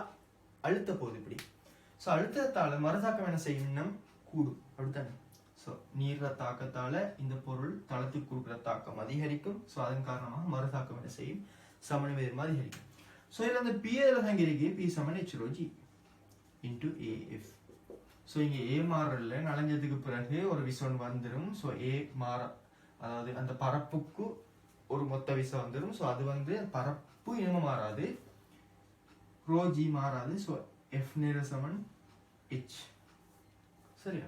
அழுத்த போகுது இப்படி. ஸோ அழுத்தத்தால மறுதாக்கம் என்ன செய்யும்? கூடும். அப்படித்தானே? ஸோ நீர்ற தாக்கத்தால இந்த பொருள் தளத்துக்கு கொடுக்குற தாக்கம் அதிகரிக்கும். ஸோ அதன் காரணமாக மறுதாக்கம் என்ன செய்யும்? சமநிலை அதிகரிக்கும். ஸோ இதுல அந்த பி எதில் தங்கி இருக்கு? பி சமன் HρG இன்டு AF. ஸோ இங்க ஏ மாறல நலஞ்சதுக்கு பிறகு ஒரு விசை வந்துடும். ஸோ ஏ மாற, அதாவது அந்த பரப்புக்கு ஒரு மொத்த விசை வந்துடும். ஸோ அது பரப்பு இன்னமும் மாறாது, ρg மாறாது. ஸோ F நேர சமன் H. சரியா?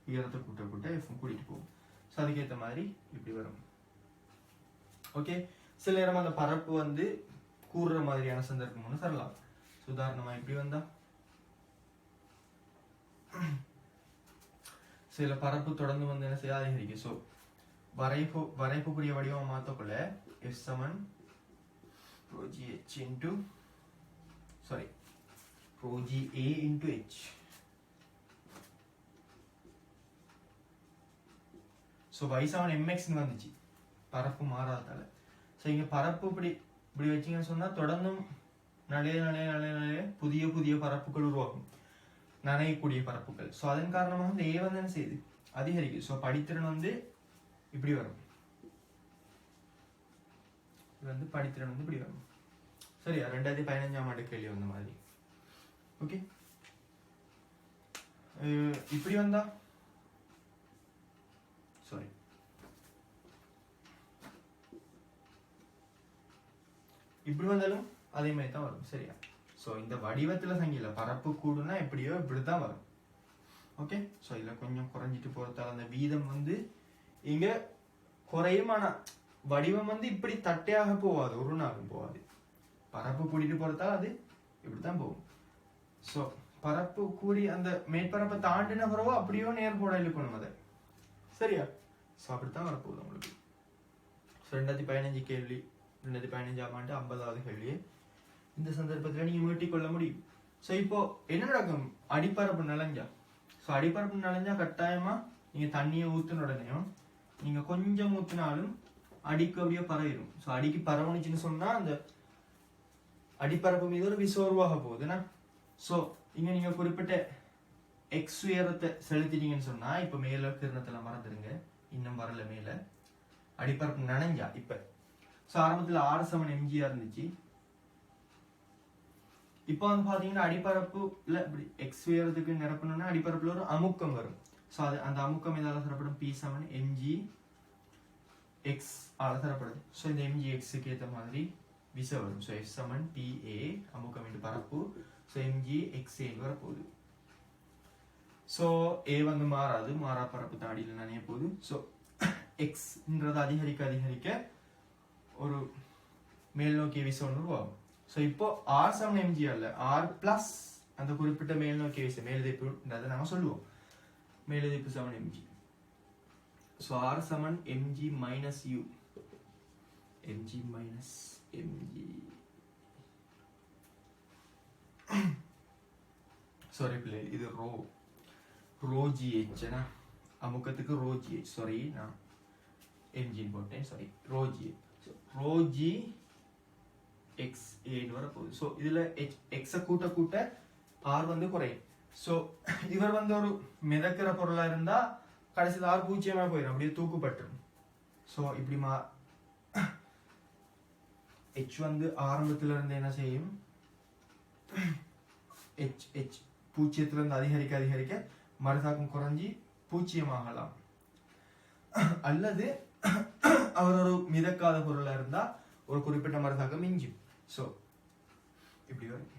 உயரத்தை கூட்ட F கூட்டிட்டு போகும். ஸோ அதுக்கேற்ற மாதிரி இப்படி வரும். ஓகே. சில நேரம் அந்த பரப்பு கூறுற மாதிரியான சந்தர்ப்பம் ஒன்று தரலாம். உதாரணமா இப்படி வந்தா சில பரப்பு தொடர்ந்து என்ன செய்ய அதிகரிக்கும். ஸோ வரைப்புக்குரிய வடிவம் மாத்தக்குள்ள F சமன் ρgH into ρgA into H. So y சமன் mx வந்துச்சு பரப்பு மாறாதால. ஸோ இங்க பரப்பு இப்படி வச்சீங்கன்னு சொன்னா தொடர்ந்தும் நிறைய புதிய பரப்புகள் உருவாகும், நனையக்கூடிய பரப்புகள். ஸோ அதன் காரணமாக இந்த ஏ என்ன செய்யுது? அதிகரிக்கும். ஸோ படித்திறன் இப்படி வரும். படித்திறன் இப்படி வரும். சரியா? 2015ஆம் ஆண்டு கேள்வி வந்த மாதிரி. ஓகே. இப்படி வந்தா சாரி இப்படி வந்தாலும் அதே மாதிரி தான் வரும். சரியா? ஸோ இந்த வடிவத்துல சங்கில பரப்பு கூடுனா எப்படியோ இப்படிதான் வரும். ஓகே. ஸோ இதுல கொஞ்சம் குறைஞ்சிட்டு போறதால அந்த வீதம் இங்க குறையும். ஆனா வடிவம் இப்படி தட்டையாக போவாது, ஒரு நாளும் போவாது. பரப்பு கூட்டிட்டு போறதால அது இப்படித்தான் போகும். ஸோ பரப்பு கூடி அந்த மேற்பரப்பை தாண்டின பிறவோ அப்படியோ நேர்கோட இழுக்கணும் அதை. சரியா? ஸோ அப்படித்தான் வரப்போகுது உங்களுக்கு. 2015 கேள்வி, 2015ஆம் ஆண்டு 50வது கேள்வி. இந்த சந்தர்ப்பத்தில் நீங்க மீட்டிக் கொள்ள முடியும். ஸோ இப்போ என்ன நடக்கும்? அடிப்பரப்பு நனைஞ்சா, ஸோ அடிப்பரப்பு நனைஞ்சா கட்டாயமா நீங்க தண்ணியை ஊத்துன உடனேயும் நீங்க கொஞ்சம் ஊத்தினாலும் அடிக்கு அப்படியே பரவிடும். ஸோ அடிக்கு பரவணிச்சுன்னு சொன்னா அந்த அடிப்பரப்பு மீது ஒரு விசை உருவாக போகுதுன்னா. ஸோ இங்க நீங்க குறிப்பிட்ட எக்ஸ் உயரத்தை செலுத்திட்டீங்கன்னு சொன்னா, இப்ப மேல கிரணத்துல மறந்துடுங்க, இன்னும் வரல மேல அடிப்பரப்பு நனைஞ்சா. இப்ப ஸோ ஆரம்பத்துல R சமன் mg இருந்துச்சு. இப்போ பாத்தீங்கன்னா அடிப்பரப்புல இப்படி எக்ஸ் உயரத்துக்கு நிரப்பணும்னா அடிப்பரப்புல ஒரு அமுக்கம் வரும். ஸோ அது அந்த அமுக்கம் எதால தரப்படும்? P சமன் mg x ஆல தரப்படுது. ஸோ இந்த mg x-க்கு ஏற்ற மாதிரி விசை வரும். ஸோ F சமன் PA அமுக்கம் into பரப்பு. ஸோ mg xa வரப்போகுது. ஸோ A மாறாது, மாறா பரப்பு தான் அடியில் நனைய போகுது. ஸோ எக்ஸ்ன்றது அதிகரிக்க ஒரு மேல் நோக்கிய விசை ஒன்று உருவாகும். ஸோ இப்போ R சமன் mg அல்ல, R பிளஸ் அந்த குறிப்பிட்ட மேல் நோக்கிய விசை, மேலெதிர்ப்புன்றதை நாம சொல்லுவோம். மேலெதிர்ப்பு சமன் mg. ஸோ R சமன் mg minus u, mg minus mg, sorry பிள்ளை, இது ρgh அமுக்கத்துக்கு ρgh, சாரி நான் mg போட்டேன், sorry ρgh. ρg x a வரப்போகுது. ஸோ இதுல x கூட்ட r குறையும். ஸோ இவர் ஒரு மிதக்கிற பொருளா இருந்தா கடைசியில் r பூஜ்ஜியமா போயிடும், அப்படியே தூக்குப்பட்டுரும். ஸோ இப்படி h ஆரம்பத்துல இருந்து என்ன செய்யும்? h பூஜ்ஜியத்துல இருந்து அதிகரிக்க மறுதாக்கம் குறைஞ்சி பூஜ்ஜியமாகலாம். அல்லது அவர் ஒரு மிதக்காத பொருளா இருந்தா ஒரு குறிப்பிட்ட மறுதாக்கம் மிஞ்சும். ஸோ இப்படி வரும்.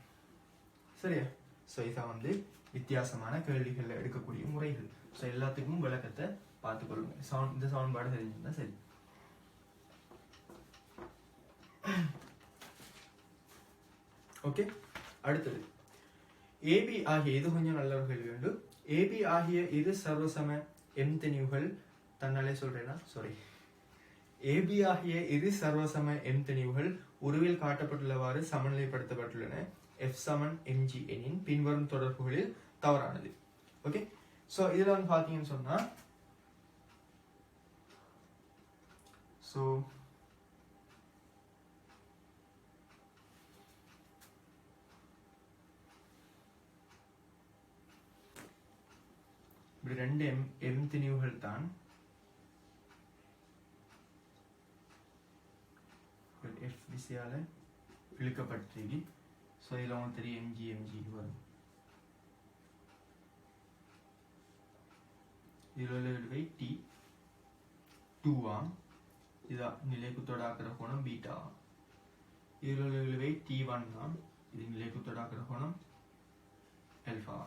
சரியா? ஸோ இதான் வந்து வித்தியாசமான கேள்விகள் எடுக்கக்கூடிய முறைகள். ஸோ எல்லாத்துக்கும் விளக்கத்தை பார்த்துக்கொள்ளுங்க. இந்த சவுண்ட்பாடு தெரிஞ்சுருந்தா சரி. ஓகே, அடுத்தது ஏபி ஆகிய இது கொஞ்சம் நல்ல ஒரு கேள்வி உண்டு. ஏபி ஆகிய இரு சர்வசம எம் தெளிவுகள் தன்னாலே சொல்றேன்னா சாரி, ஏபி ஆகிய இரு சர்வசம எம் தெளிவுகள் உருவில் காட்டப்பட்டுள்ளவாறு சமநிலைப்படுத்தப்பட்டுள்ளன. எஃப் சமன் எம்ஜி எனின் பின்வரும் தொடர்புகளில் தவறானது. ஓகே, ஸோ இதுல வந்து பாத்தீங்கன்னு சொன்னா ஸோ இப்படி ரெண்டு எம் திணிவுகள் தான் எஃப் திசையால இழுக்கப்பட்டிருக்கு. ஸோ இதில் உங்களுக்கு தெரியும் எம்ஜி வரும். இதில் உள்ள இழுவை டி 2 இதான் நிலைக்குத்தோட ஆக்கிற கோணம் பீட்டா. இதில் உள்ள இழுவை T1 தான், இது நிலைக்குத்தோட ஆக்கிற கோணம் எல்ஃபா.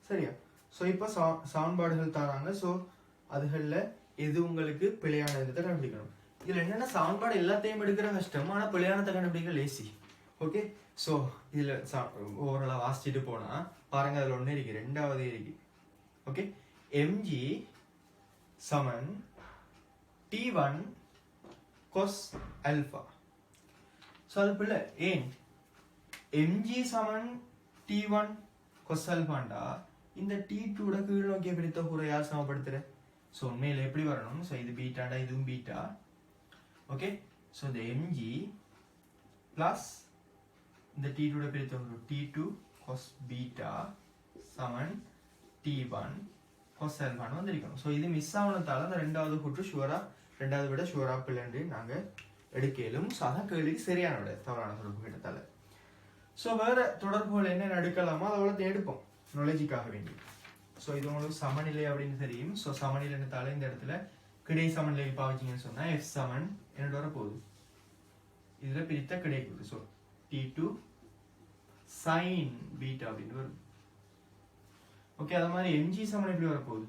சரியா? ஸோ இப்போ சவுண்ட்பாடுகள் தராங்க. ஸோ அதுகளில் எது உங்களுக்கு பிழையானதை கண்டுபிடிக்கணும். இதில் என்னென்ன சவுண்ட்பாடு எல்லாத்தையும் எடுக்கிற கஷ்டம், ஆனால் பிழையானதை கண்டுபிடிக்க லேசி. ஓகே, ஸோ இதில் ஓவராலாக வாசிச்சுட்டு போனால் பாருங்க, அதில் ஒன்று இருக்கு, ரெண்டாவது இருக்கு. ஓகே, எம்ஜி சமன் T1 cos alpha. ஸோ அது பிள்ளை ஏன் எம்ஜி சமன் T1 cos alphaண்டா இந்த T2 கீழ் நோக்கிய பிரித்த கூறை யார் சமப்படுத்துற? ஸோ உண்மையில் எப்படி வரணும்? ஸோ இது பீட்டாண்டா, இதுவும் பீட்டா. ஓகே, ஸோ இந்த எம்ஜி பிளஸ் இந்த T2 பிரித்த கூறு T2 cos பீட்டா சமன் T1 cos alphaன்னு வந்திருக்கணும். ஸோ இது மிஸ் ஆனதால அந்த ரெண்டாவது கூற்று ரெண்டாவது விட ஷுவரா பிள்ளைன்னு நாங்கள் எடுக்கலும். ஸோ அதான் கேள்விக்கு சரியான விட, தவறான தொடர்பு கிட்டத்தால. ஸோ வேற தொடர்புகள் என்ன எடுக்கலாமோ அதோட எடுப்போம் நாலேஜுக்காக வேண்டி. ஸோ இது உங்களுக்கு சமநிலை அப்படின்னு தெரியும். ஸோ சமநிலைத்தால இந்த இடத்துல கிடை சமநிலை பாவிச்சிங்கன்னு சொன்னா எஃப் சமன் என்னோட வர போகுது, இதுல பிரித்த கிடைக்குது. ஸோ T2 sin பீட்டா அப்படின்னு வரும். ஓகே, அது மாதிரி எம்ஜி சமன் எப்படி வரப்போகுது?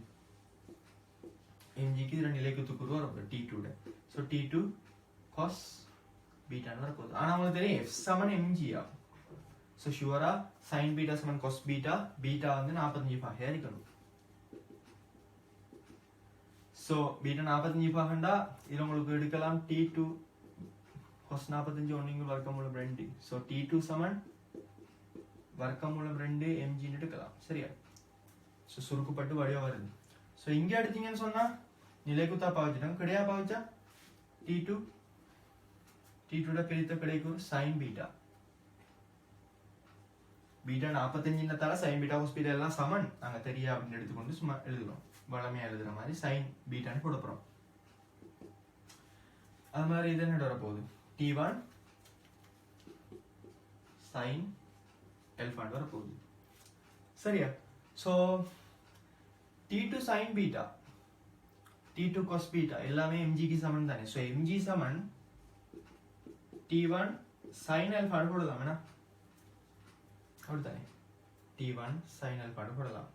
எம்ஜிக்கு இதுல நிலைக்குத்துக்குரு வரப்போகுது T2. ஸோ T2 cos பீட்டான்னு வரப்போகுது. ஆனால் உங்களுக்கு தெரியும் எஃப் சமன் எம்ஜியா. ஸோ ஷுவரா sin பீட்டா சமன் cos பீட்டா, பீட்டா வந்து 45 பாகையா இருக்கணும். ஸோ பீட்டா 45 பாகண்டா இதில் உங்களுக்கு எடுக்கலாம் T2 cos 45 ஒன்றிங்க வர்க்கமூலம் 2. ஸோ T2 சமன் வர்க்கமூலம் 2 mgன்னு எடுக்கலாம். சரியா? ஸோ சுருக்கப்பட்டு வழியா வருது. ஸோ இங்க எடுத்தீங்கன்னு சொன்னா நிலைக்குத்தா பாவிச்சிட்டாங்க, கிடையா பாவிச்சா T2 பிரித்த கிடைக்கும் sin beta. Beta 45 sin beta cos beta எல்லாம் சமன் நாங்க தெரியா அப்படின்னு எடுத்துக்கொண்டு சும்மா எழுதுறோம், வளமையா எழுதுற மாதிரி sin பீட்டான்னு போட போறோம். அது மாதிரி இது என்ன வரப்போகுது? T1 sin alpha வரப்போகுது. சரியா? So T2 sin beta, T2 cos beta எல்லாமே mgக்கு சமன் தானே. ஸோ mg சமன் T1 sin alpha போடலாம் வேணா, அப்படித்தானே? T1 sin alpha போடலாம்.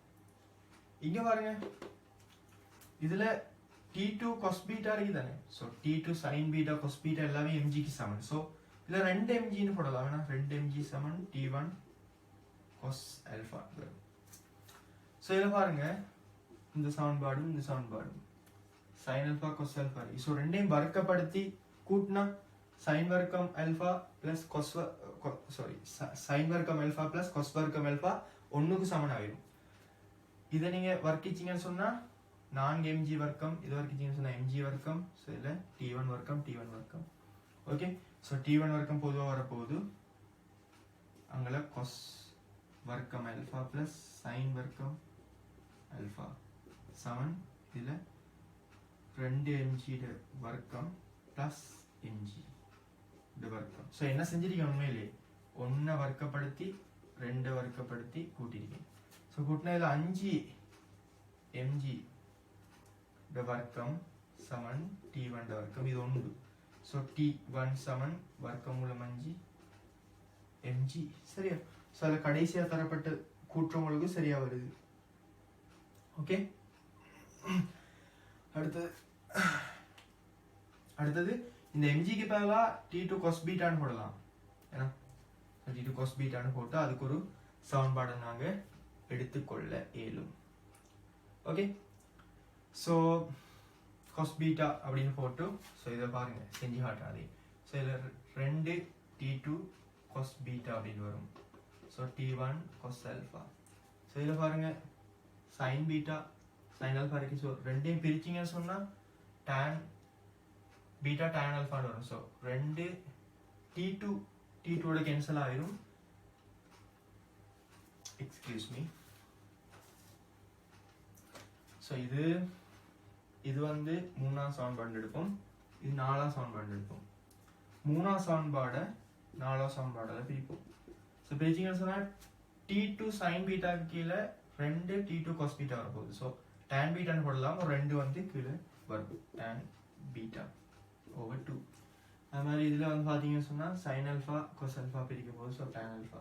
இங்க பாருங்க, இதுல T2 cos பீட்டா இருக்கு தானே. So T2 sin beta cos beta எல்லாமே mgக்கு சமன். ஸோ இதுல 2 mgன்னு போடலாம் வேணா, 2 mg சமன் T1 cos alpha. ஸோ இதில் பாருங்க, இந்த சமன்பாடும் இந்த சமன்பாடும் sin alpha cos alpha. So ரெண்டையும் வர்க்கப்படுத்தி கூட்டினா sin வர்க்கம் alpha plus cos sin வர்க்கம் alpha plus cos வர்க்கம் alpha ஒன்றுக்கு சமன் ஆகிடும். இதை நீங்க வர்க்கிச்சிங்கன்னு சொன்னா 4 mg வர்க்கம், இது வர்க்கிச்சிங்கன்னு சொன்னா mg வர்க்கம். ஸோ இதில் T1 வர்க்கம் T1 வர்க்கம். ஓகே, ஸோ T1 வர்க்கம் பொதுவாக வரப்போகுது, அங்கே cos வர்க்கம் alpha plus sin வர்க்கம் alpha சமன் இதுல 2 mg வர்க்கம் பிளஸ் mg வர்க்கம். ஸோ என்ன செஞ்சிருக்கேன்? உண்மையிலே 1 வர்க்கப்படுத்தி 2 வர்க்கப்படுத்தி கூட்டிருக்கேன். ஸோ கூட்டினா இதில் 5 mg வர்க்கம் சமன் T1 வர்க்கம், இது 1. ஸோ T1 சமன் வர்க்கமூலம் 5 mg சரியா. ஸோ அதில் கடைசியாக தரப்பட்ட கூற்றங்களுக்கு சரியா வருது. ஓகே, அடுத்தது இந்த mgக்கு பதிலாக t2 cos பீட்டான்னு போடலாம். ஏன்னா t2 cos பீட்டான்னு போட்டு அதுக்கு ஒரு சமன்பாடை நாங்கள் எடுத்துக்கொள்ள இயலும். ஓகே, ஸோ cos பீட்டா அப்படின்னு போட்டு ஸோ இதை பாருங்க செஞ்சு காட்டாதே. ஸோ இதில் 2 t2 cos பீட்டா அப்படின்னு வரும். So t1 cos alpha. So இதில் பாருங்க sin பீட்டா sin ஆல்ஃபா இருக்கு. ஸோ ரெண்டையும் பிரிச்சிங்கன்னு சொன்னால் tan பீட்டா tan ஆல்ஃபான்னு வரும். ஸோ 2 t2 கேன்சல் ஆயிரும். Excuse me. ஸோ இது வந்து 3ஆம் சமன்பாடு எடுப்போம், இது 4ஆம் சமன்பாடு எடுப்போம். 3ஆம் சமன்பாடை 4ஆம் சமன்பாடால பிரிப்போம். ஸோ பிரிச்சிங்கன்னு சொன்னால் t2 sin பீட்டாக்கு கீழே 2 t2 cos பீட்டா வரப்போகுது. ஸோ tan பீட்டான்னு போடலாம், ஒரு 2 வந்து கீழே வரும் tan பீட்டா ஓவர் 2. அது மாதிரி இதில் வந்து பார்த்தீங்கன்னு சொன்னால் sin ஆல்ஃபா cos ஆல்ஃபா பிரிக்க போகுது. So tan alpha.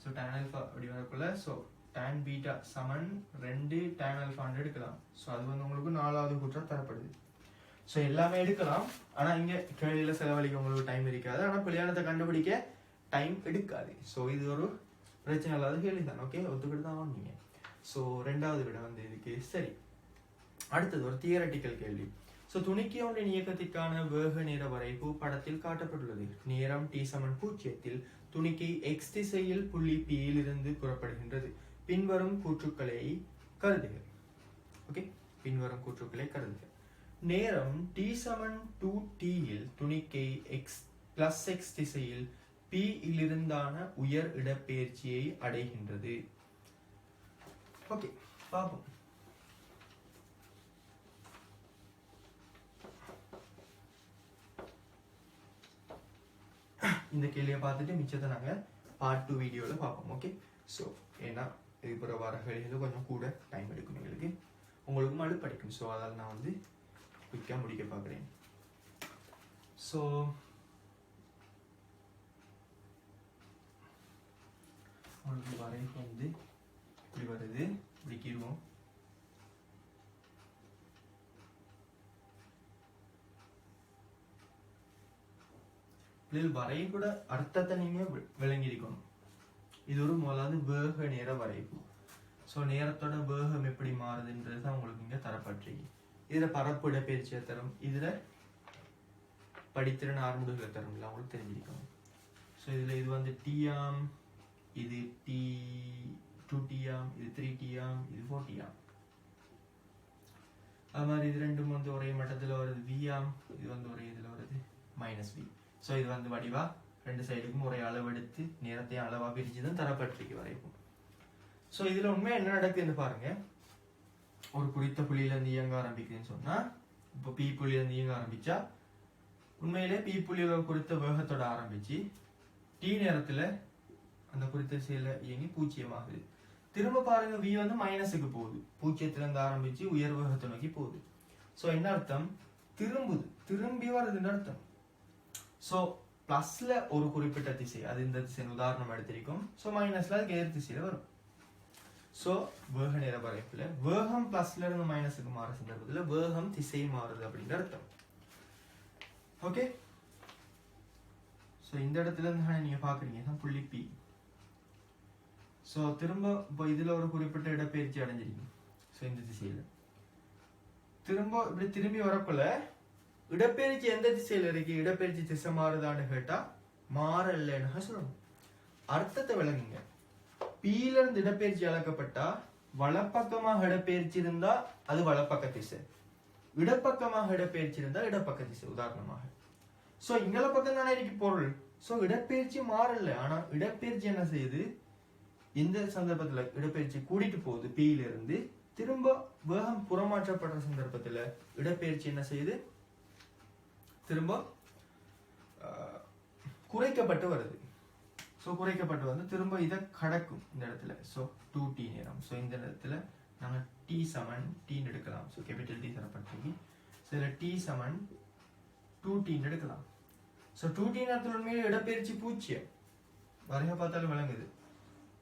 So tan alpha அப்படி வரக்குள்ள ஸோ tan பீட்டா சமன் 2 tan ஆல்ஃபான்னு எடுக்கலாம். ஸோ அது வந்து உங்களுக்கு 4வது கூற்றம் தரப்படுது. ஸோ எல்லாமே எடுக்கலாம், ஆனால் இங்கே கேள்வியில் செலவழிக்க உங்களுக்கு டைம் இருக்காது, ஆனால் பிள்ளையானத்தை கண்டுபிடிக்க டைம் எடுக்காது. ஸோ இது ஒரு பிரச்சனை இல்லாத கேள்வி தான். ஓகே, ஒத்துக்கிட்டு தான் வாங்க. ஸோ 2வது விட வந்து இதுக்கு சரி. அடுத்தது ஒரு தியரட்டிக்கல் கேள்வி. ஸோ துணிக்கை ஒன்றின் இயக்கத்திற்கான வேக நேர வரைப்பு படத்தில் காட்டப்பட்டுள்ளது. நேரம் t சமன் 0 துணிக்கை x திசையில் புள்ளி P இலிருந்து புறப்படுகின்றது. பின்வரும் கூற்றுக்களை கருதுக. ஓகே, பின்வரும் கூற்றுக்களை கருதுக. நேரம் t சமன் 2t இல் துணிக்கை x திசையில் P இலிருந்தான உயர் இடப்பெயர்ச்சியை அடைகின்றது. ஓகே, பாப்போம். இந்த கேள்வியை பார்த்துட்டு மிச்சத்தை நாங்கள் பார்ட் 2 வீடியோவில் பார்ப்போம். ஓகே, ஸோ ஏன்னா இதுப்புற வர கேள்விகள் கொஞ்சம் கூட டைம் எடுக்கும் எங்களுக்கு, உங்களுக்கும் மழை படிக்கும். ஸோ அதால் நான் வந்து குயிக்காக முடிக்க பார்க்குறேன். ஸோ உங்களுக்கு வரைவு வந்து இப்படி வருது, இப்படிக்கிடுவோம். இதில் வரைவு கூட அர்த்தத்தை நீங்க விளங்கியிருக்கணும். இது ஒரு முதலாவது வேக நேர வரைவு. ஸோ நேரத்தோட வேகம் எப்படி மாறுதுன்றது தான் உங்களுக்கு இங்கே தரப்பட்டிருக்கு. இதில் பரப்பு இடப்பெயர்ச்சியை தரும், இதில் படித்திறன் ஆர்முடுகளை தரும், இல்லை உங்களுக்கு தெரிஞ்சிருக்கணும். ஸோ இதில் இது வந்து டிஆம், இது T2 இது 3 இது 4 அது மாதிரி இது ரெண்டும் வந்து ஒரே மட்டத்தில் வருது. விஆம் இது வந்து ஒரே இதில் வருது -v. ஸோ இது வந்து வடிவா ரெண்டு சைடுக்கும் ஒரே அளவு எடுத்து நேரத்தையும் அளவாக பிரித்து தான் தரப்பட்டிருக்கு வரைக்கும். ஸோ இதில் உண்மையாக என்ன நடக்குதுன்னு பாருங்க. ஒரு குறித்த புள்ளியிலேருந்து இயங்க ஆரம்பிக்குதுன்னு சொன்னால், இப்போ பி புள்ளியிலேருந்து இயங்க ஆரம்பிச்சா உண்மையிலே பி புள்ளியோட குறித்த வேகத்தோட ஆரம்பிச்சு டி நேரத்தில் அந்த குறித்த திசையில் இயங்கி 0 ஆகுது. திரும்ப பாருங்க, v வந்து மைனஸுக்கு போகுது, 0லேருந்து ஆரம்பிச்சு உயர் வேகத்தை நோக்கி போகுது. ஸோ என்ன அர்த்தம்? திரும்பி வருதுன்னு அர்த்தம். ஸோ பிளஸ்ல ஒரு குறிப்பிட்ட திசை, அது இந்த திசைன்னு உதாரணம் எடுத்திருக்கும். ஸோ மைனஸ்ல அதுக்கு எதிர் திசையில வரும். ஸோ வேக நேர வரைப்புல வேகம் பிளஸ்ல இருந்து மைனஸுக்கு மாற சந்தர்ப்பத்தில் வேகம் திசை மாறுது அப்படிங்கிற அர்த்தம். ஓகே, ஸோ இந்த இடத்துல இருந்து நீங்க பாக்குறீங்க புள்ளி P. ஸோ திரும்ப இப்போ இதுல ஒரு குறிப்பிட்ட இடப்பெயர்ச்சி அடைஞ்சிருக்கு. ஸோ இந்த திசையில திரும்ப இப்படி திரும்பி வரக்குள்ள இடப்பெயர்ச்சி எந்த திசையில இருக்கு? இடப்பெயர்ச்சி திசை மாறுதான்னு கேட்டா மாறலன்னு சொல்லணும். அர்த்தத்தை விளங்குங்க. Pல இருந்து இடப்பெயர்ச்சி அளக்கப்பட்டா வலப்பக்கமாக இடப்பெயர்ச்சி இருந்தா அது வலப்பக்க திசை, இடப்பக்கமாக இடப்பெயர்ச்சி இருந்தா இடப்பக்க திசை. உதாரணமாக சோ இங்கல பக்கம் தானே இருக்கு பொருள். சோ இடப்பெயர்ச்சி மாறல, ஆனா இடப்பெயர்ச்சி என்ன செய்யுது? இந்த சந்தர்ப்பத்துல இடப்பெயர்ச்சி கூட்டிட்டு போகுது Pல இருந்து. திரும்ப வேகம் புறமாற்றப்படுற சந்தர்ப்பத்துல இடப்பெயர்ச்சி என்ன செய்யுது? திரும்ப குறைக்கப்பட்டு வருது. ஸோ குறைக்கப்பட்டு வந்து திரும்ப இதை கடக்கும் இந்த இடத்துல. ஸோ 2t நேரம். ஸோ இந்த இடத்துல நாங்கள் t சமன் t எடுக்கலாம். So capital T தரப்பட்டிருக்கு. ஸோ இதில் t சமன் 2t எடுக்கலாம். ஸோ 2t நேரத்தில் உண்மையில் இடப்பெயர்ச்சி 0. வரைக பார்த்தாலும் விளங்குது.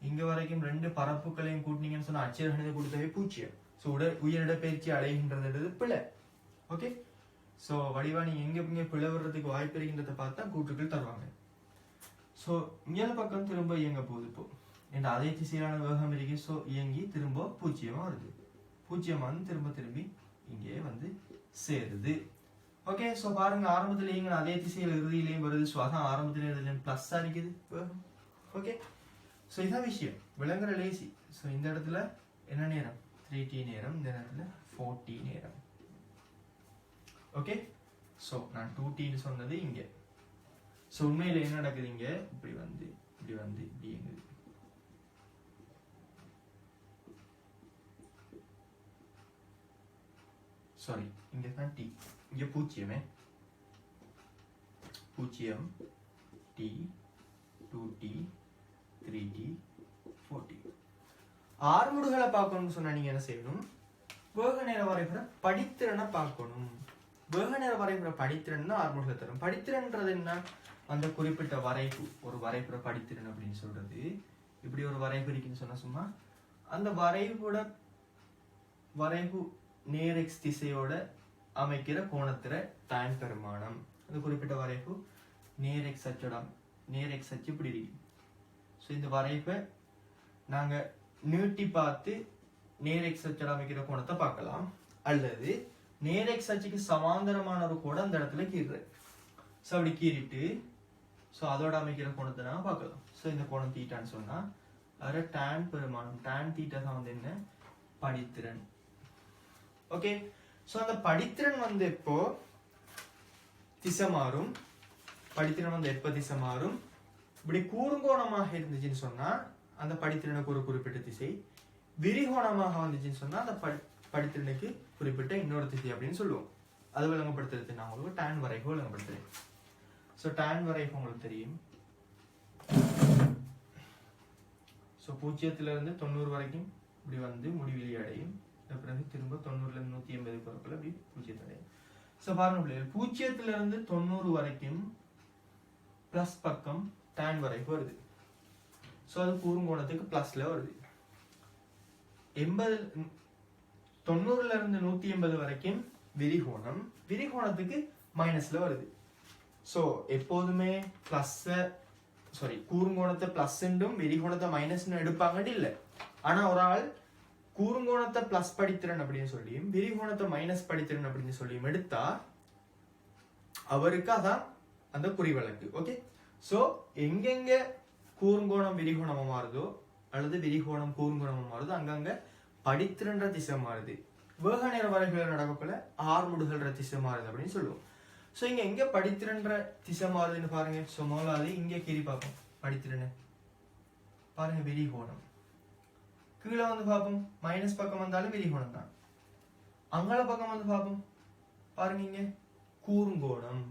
இங்க வரைக்கும் 2 பரப்புகளையும் கூட்டினீங்கன்னு சொன்னா அச்சர கணித கொடுத்தவே 0. ஸோ உயரிடப்பெயர்ச்சி அடைகின்றது பிழை. ஓகே, ஸோ வடிவா நீங்க எங்க பிழை வர்றதுக்கு வாய்ப்பு இருக்கின்றதை பார்த்தா கூற்றுக்கள் தருவாங்க. ஸோ மேல பக்கம் திரும்ப இயங்க போகுது. இப்போ என்ற அதே திசையிலான வேகம் இருக்கு. ஸோ இயங்கி திரும்ப 0 வருது. 0 வந்து திரும்பி இங்கே வந்து சேருது. ஓகே, ஸோ பாருங்க ஆரம்பத்தில் இயங்கின அதே திசையில் இறுதியிலையும் வருது. ஸோ அதான் ஆரம்பத்தில் இறுதியிலையும் பிளஸ்ஸா இருக்குது வேகம். ஓகே, ஸோ இதான் விஷயம் விளங்குற லேசி. ஸோ இந்த இடத்துல என்ன நேரம் 3t நேரம், இந்த இடத்துல 4t நேரம். ஓகே, ஸோ நான் 2t சொன்னது இங்க. ஸோ உண்மையில என்ன நடக்குது இங்க இப்படி வந்து இப்படி எங்குது. சாரி, இங்க தான் t, இங்க 0 t 2t 3t 4t. ஆர்முடுகளை பார்க்கணும்னு சொன்னா நீங்க என்ன செய்யணும், வேக நேர வரைபட படித்திறனை பார்க்கணும். வேக நேர வரைபட படித்திறன் தான் ஆர்முடுகளை தரும். படித்திறன்றது என்ன, அந்த குறிப்பிட்ட வரைப்பு, ஒரு வரைபட படித்திறன் அப்படின்னு சொல்றது. இப்படி ஒரு வரைப்பு இருக்குன்னு சொன்னா சும்மா அந்த வரைப்பு நேர் எக்ஸ் திசையோட அமைக்கிற கோணத்திற டைம் பெருமானம். அந்த குறிப்பிட்ட வரைப்பு நேர் எக்ஸ் அச்சு இப்படி இருக்கு. ஸோ இந்த வரைப்பை நாங்க நீட்டி பார்த்து நேர் எக்ஸ் அச்சோட அமைக்கிற கோணத்தை பார்க்கலாம், அல்லது நேர் எக்ஸ் அச்சுக்கு சமாந்தரமான ஒரு கோணம் அந்த இடத்துல கீறுற. ஸோ அப்படி கீறிட்டு ஸோ அதோட அமைக்கிற கோணத்தை நாம பார்க்கலாம். ஸோ இந்த கோணம் தீட்டான்னு சொன்னா அது டான் பெருமானம். டான் தீட்டா தான் வந்து என்ன, படித்திறன். ஓகே, ஸோ அந்த படித்திறன் வந்து எப்போ திசை மாறும், படித்திறன் வந்து எப்ப திசை மாறும், இப்படி கூறுங்கோணமாக இருந்துச்சுன்னு சொன்னா அந்த படித்திறனுக்கு ஒரு குறிப்பிட்ட திசை, விரிகோணமாக வந்துச்சுன்னு சொன்னா அந்த படித்திறனுக்கு குறிப்பிட்ட இன்னொரு திசை அப்படின்னு சொல்லுவோம். அது விளங்கப்படுத்துறது நான் உங்களுக்கு டான் வரைக்கும் விளங்கப்படுத்துறேன். ஸோ டான் வரைக்கும் உங்களுக்கு தெரியும். ஸோ 0 இருந்து 90 வரைக்கும் இப்படி வந்து முடிவிலி அடையும். பிறகு திரும்ப 90 இருந்து 180 பொருட்கள் அப்படி 0 அடையும். ஸோ பாருங்க பிள்ளைகள், 0 இருந்து 90 வரைக்கும் பிளஸ் பக்கம் டான் வரைக்கும் வருது. ஸோ அது கூறுங்கோணத்துக்கு பிளஸ்ல வருது. 90 இருந்து 180 வரைக்கும் விரிகோணத்துக்கு மைனஸ்ல வருது. ஸோ எப்போதுமே கூறுங்கோணத்தை பிளஸ் விரிகோணத்தை மைனஸ் எடுப்பாங்கன்னு இல்லை. ஆனா ஒரு ஆள் கூறுங்கோணத்தை பிளஸ் படித்திறன் அப்படின்னு சொல்லியும் விரிகோணத்தை மைனஸ் படித்திறன் அப்படின்னு சொல்லியும் எடுத்தா அவருக்கு அதான் அந்த குறிவழக்கு. ஓகே, ஸோ எங்கெங்க கூறுங்கோணம் விரிகோணமா மாறுதோ அல்லது விரிகோணம் கூறுங்கோணமா மாறுதோ அங்கங்க படித்திறன்ற திசை மாறுது. வேக நேர வரைபட நடக்கக்குள்ள ஆர்முடுகள்ன்ற திசை மாறுது அப்படின்னு சொல்லுவோம். ஸோ இங்க எங்க படித்திறன்ற திசை மாறுதுன்னு பாருங்க. ஸோ முதலாவது இங்க கீறி பார்ப்போம் படித்திறனை பாருங்க, விரிகோணம். கீழே வந்து பார்ப்போம் மைனஸ் பக்கம் வந்தாலும் விரிகோணம் தான். அங்கால பக்கம் வந்து பார்ப்போம் பாருங்க, இங்க கூறுங்கோணம்,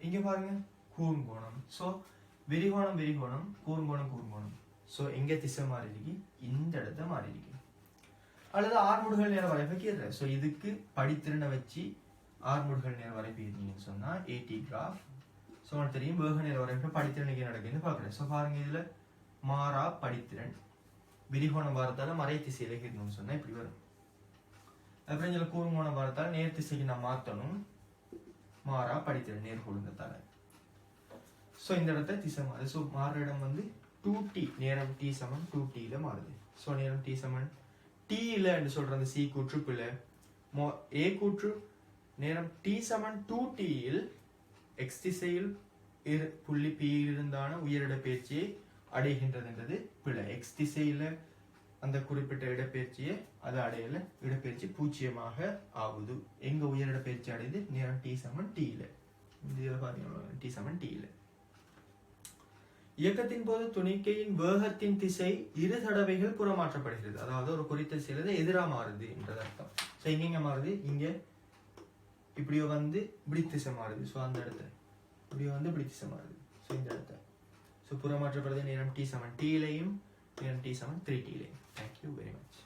இங்க பாருங்க கூறுங்கோணம். ஸோ விரிகோணம் கூறுங்கோணம். ஸோ எங்க திசை மாறி இருக்கு, இந்த இடத்த மாறி இருக்கு. அல்லது ஆர்முடுகள் நேர வரைபை கீற. ஸோ இதுக்கு படித்திறனை வச்சு ஆர்முடுகள் நேர வரைபை இருந்தீங்கன்னு சொன்னா ஏடி கிராஃப். ஸோ உங்களுக்கு தெரியும் வேக நேர வரைபை படித்திறனுக்கு நடக்குதுன்னு பாக்குறேன். ஸோ பாருங்க இதுல மாறா படித்திறன் விரிகோணம் வாரத்தால மறை திசையில இருக்கணும்னு சொன்னா இப்படி வரும். அப்புறம் இதுல கூறுங்கோணம் வாரத்தால நேர் திசைக்கு நான் மாத்தணும், மாறா படித்திறன் நேர்கோளுங்கத்தால. ஸோ இந்த இடத்த திசை மாறுது. ஸோ மாறுற இடம் வந்து 2t, நேரம் t சமன் 2t மாறுது. ஸோ நேரம் t சமன் t இல்லைன்னு சொல்ற அந்த c கூற்று பிள்ளை a கூற்று. நேரம் t சமன் 2t இல் x திசையில் புள்ளி p இருந்தான உயரிட பயிற்சியை அடைகின்றது பிள்ளை. x திசையில அந்த குறிப்பிட்ட இடப்பெயர்ச்சியை அது அடையல, இடப்பெயர்ச்சி 0 ஆகுது. எங்க உயரிட பயிற்சி அடையுது, நேரம் t சமன் t ல. t சமன் t ல. இயக்கத்தின் போது துணிக்கையின் வேகத்தின் திசை 2 தடவைகள் புறமாற்றப்படுகிறது. அதாவது ஒரு குறித்த திசையில எதிரா மாறுது என்றது அர்த்தம். ஸோ எங்க மாறுது, இங்க இப்படியோ வந்து இப்படி திசை மாறுது. ஸோ அந்த இடத்துல இப்படியோ வந்து இப்படி திசை மாறுது. ஸோ இந்த இடத்துல ஸோ புறமாற்றப்படுறது நேரம் t சமன் t லையும் நேரம் t சமன் 3t லையும். Thank you very much.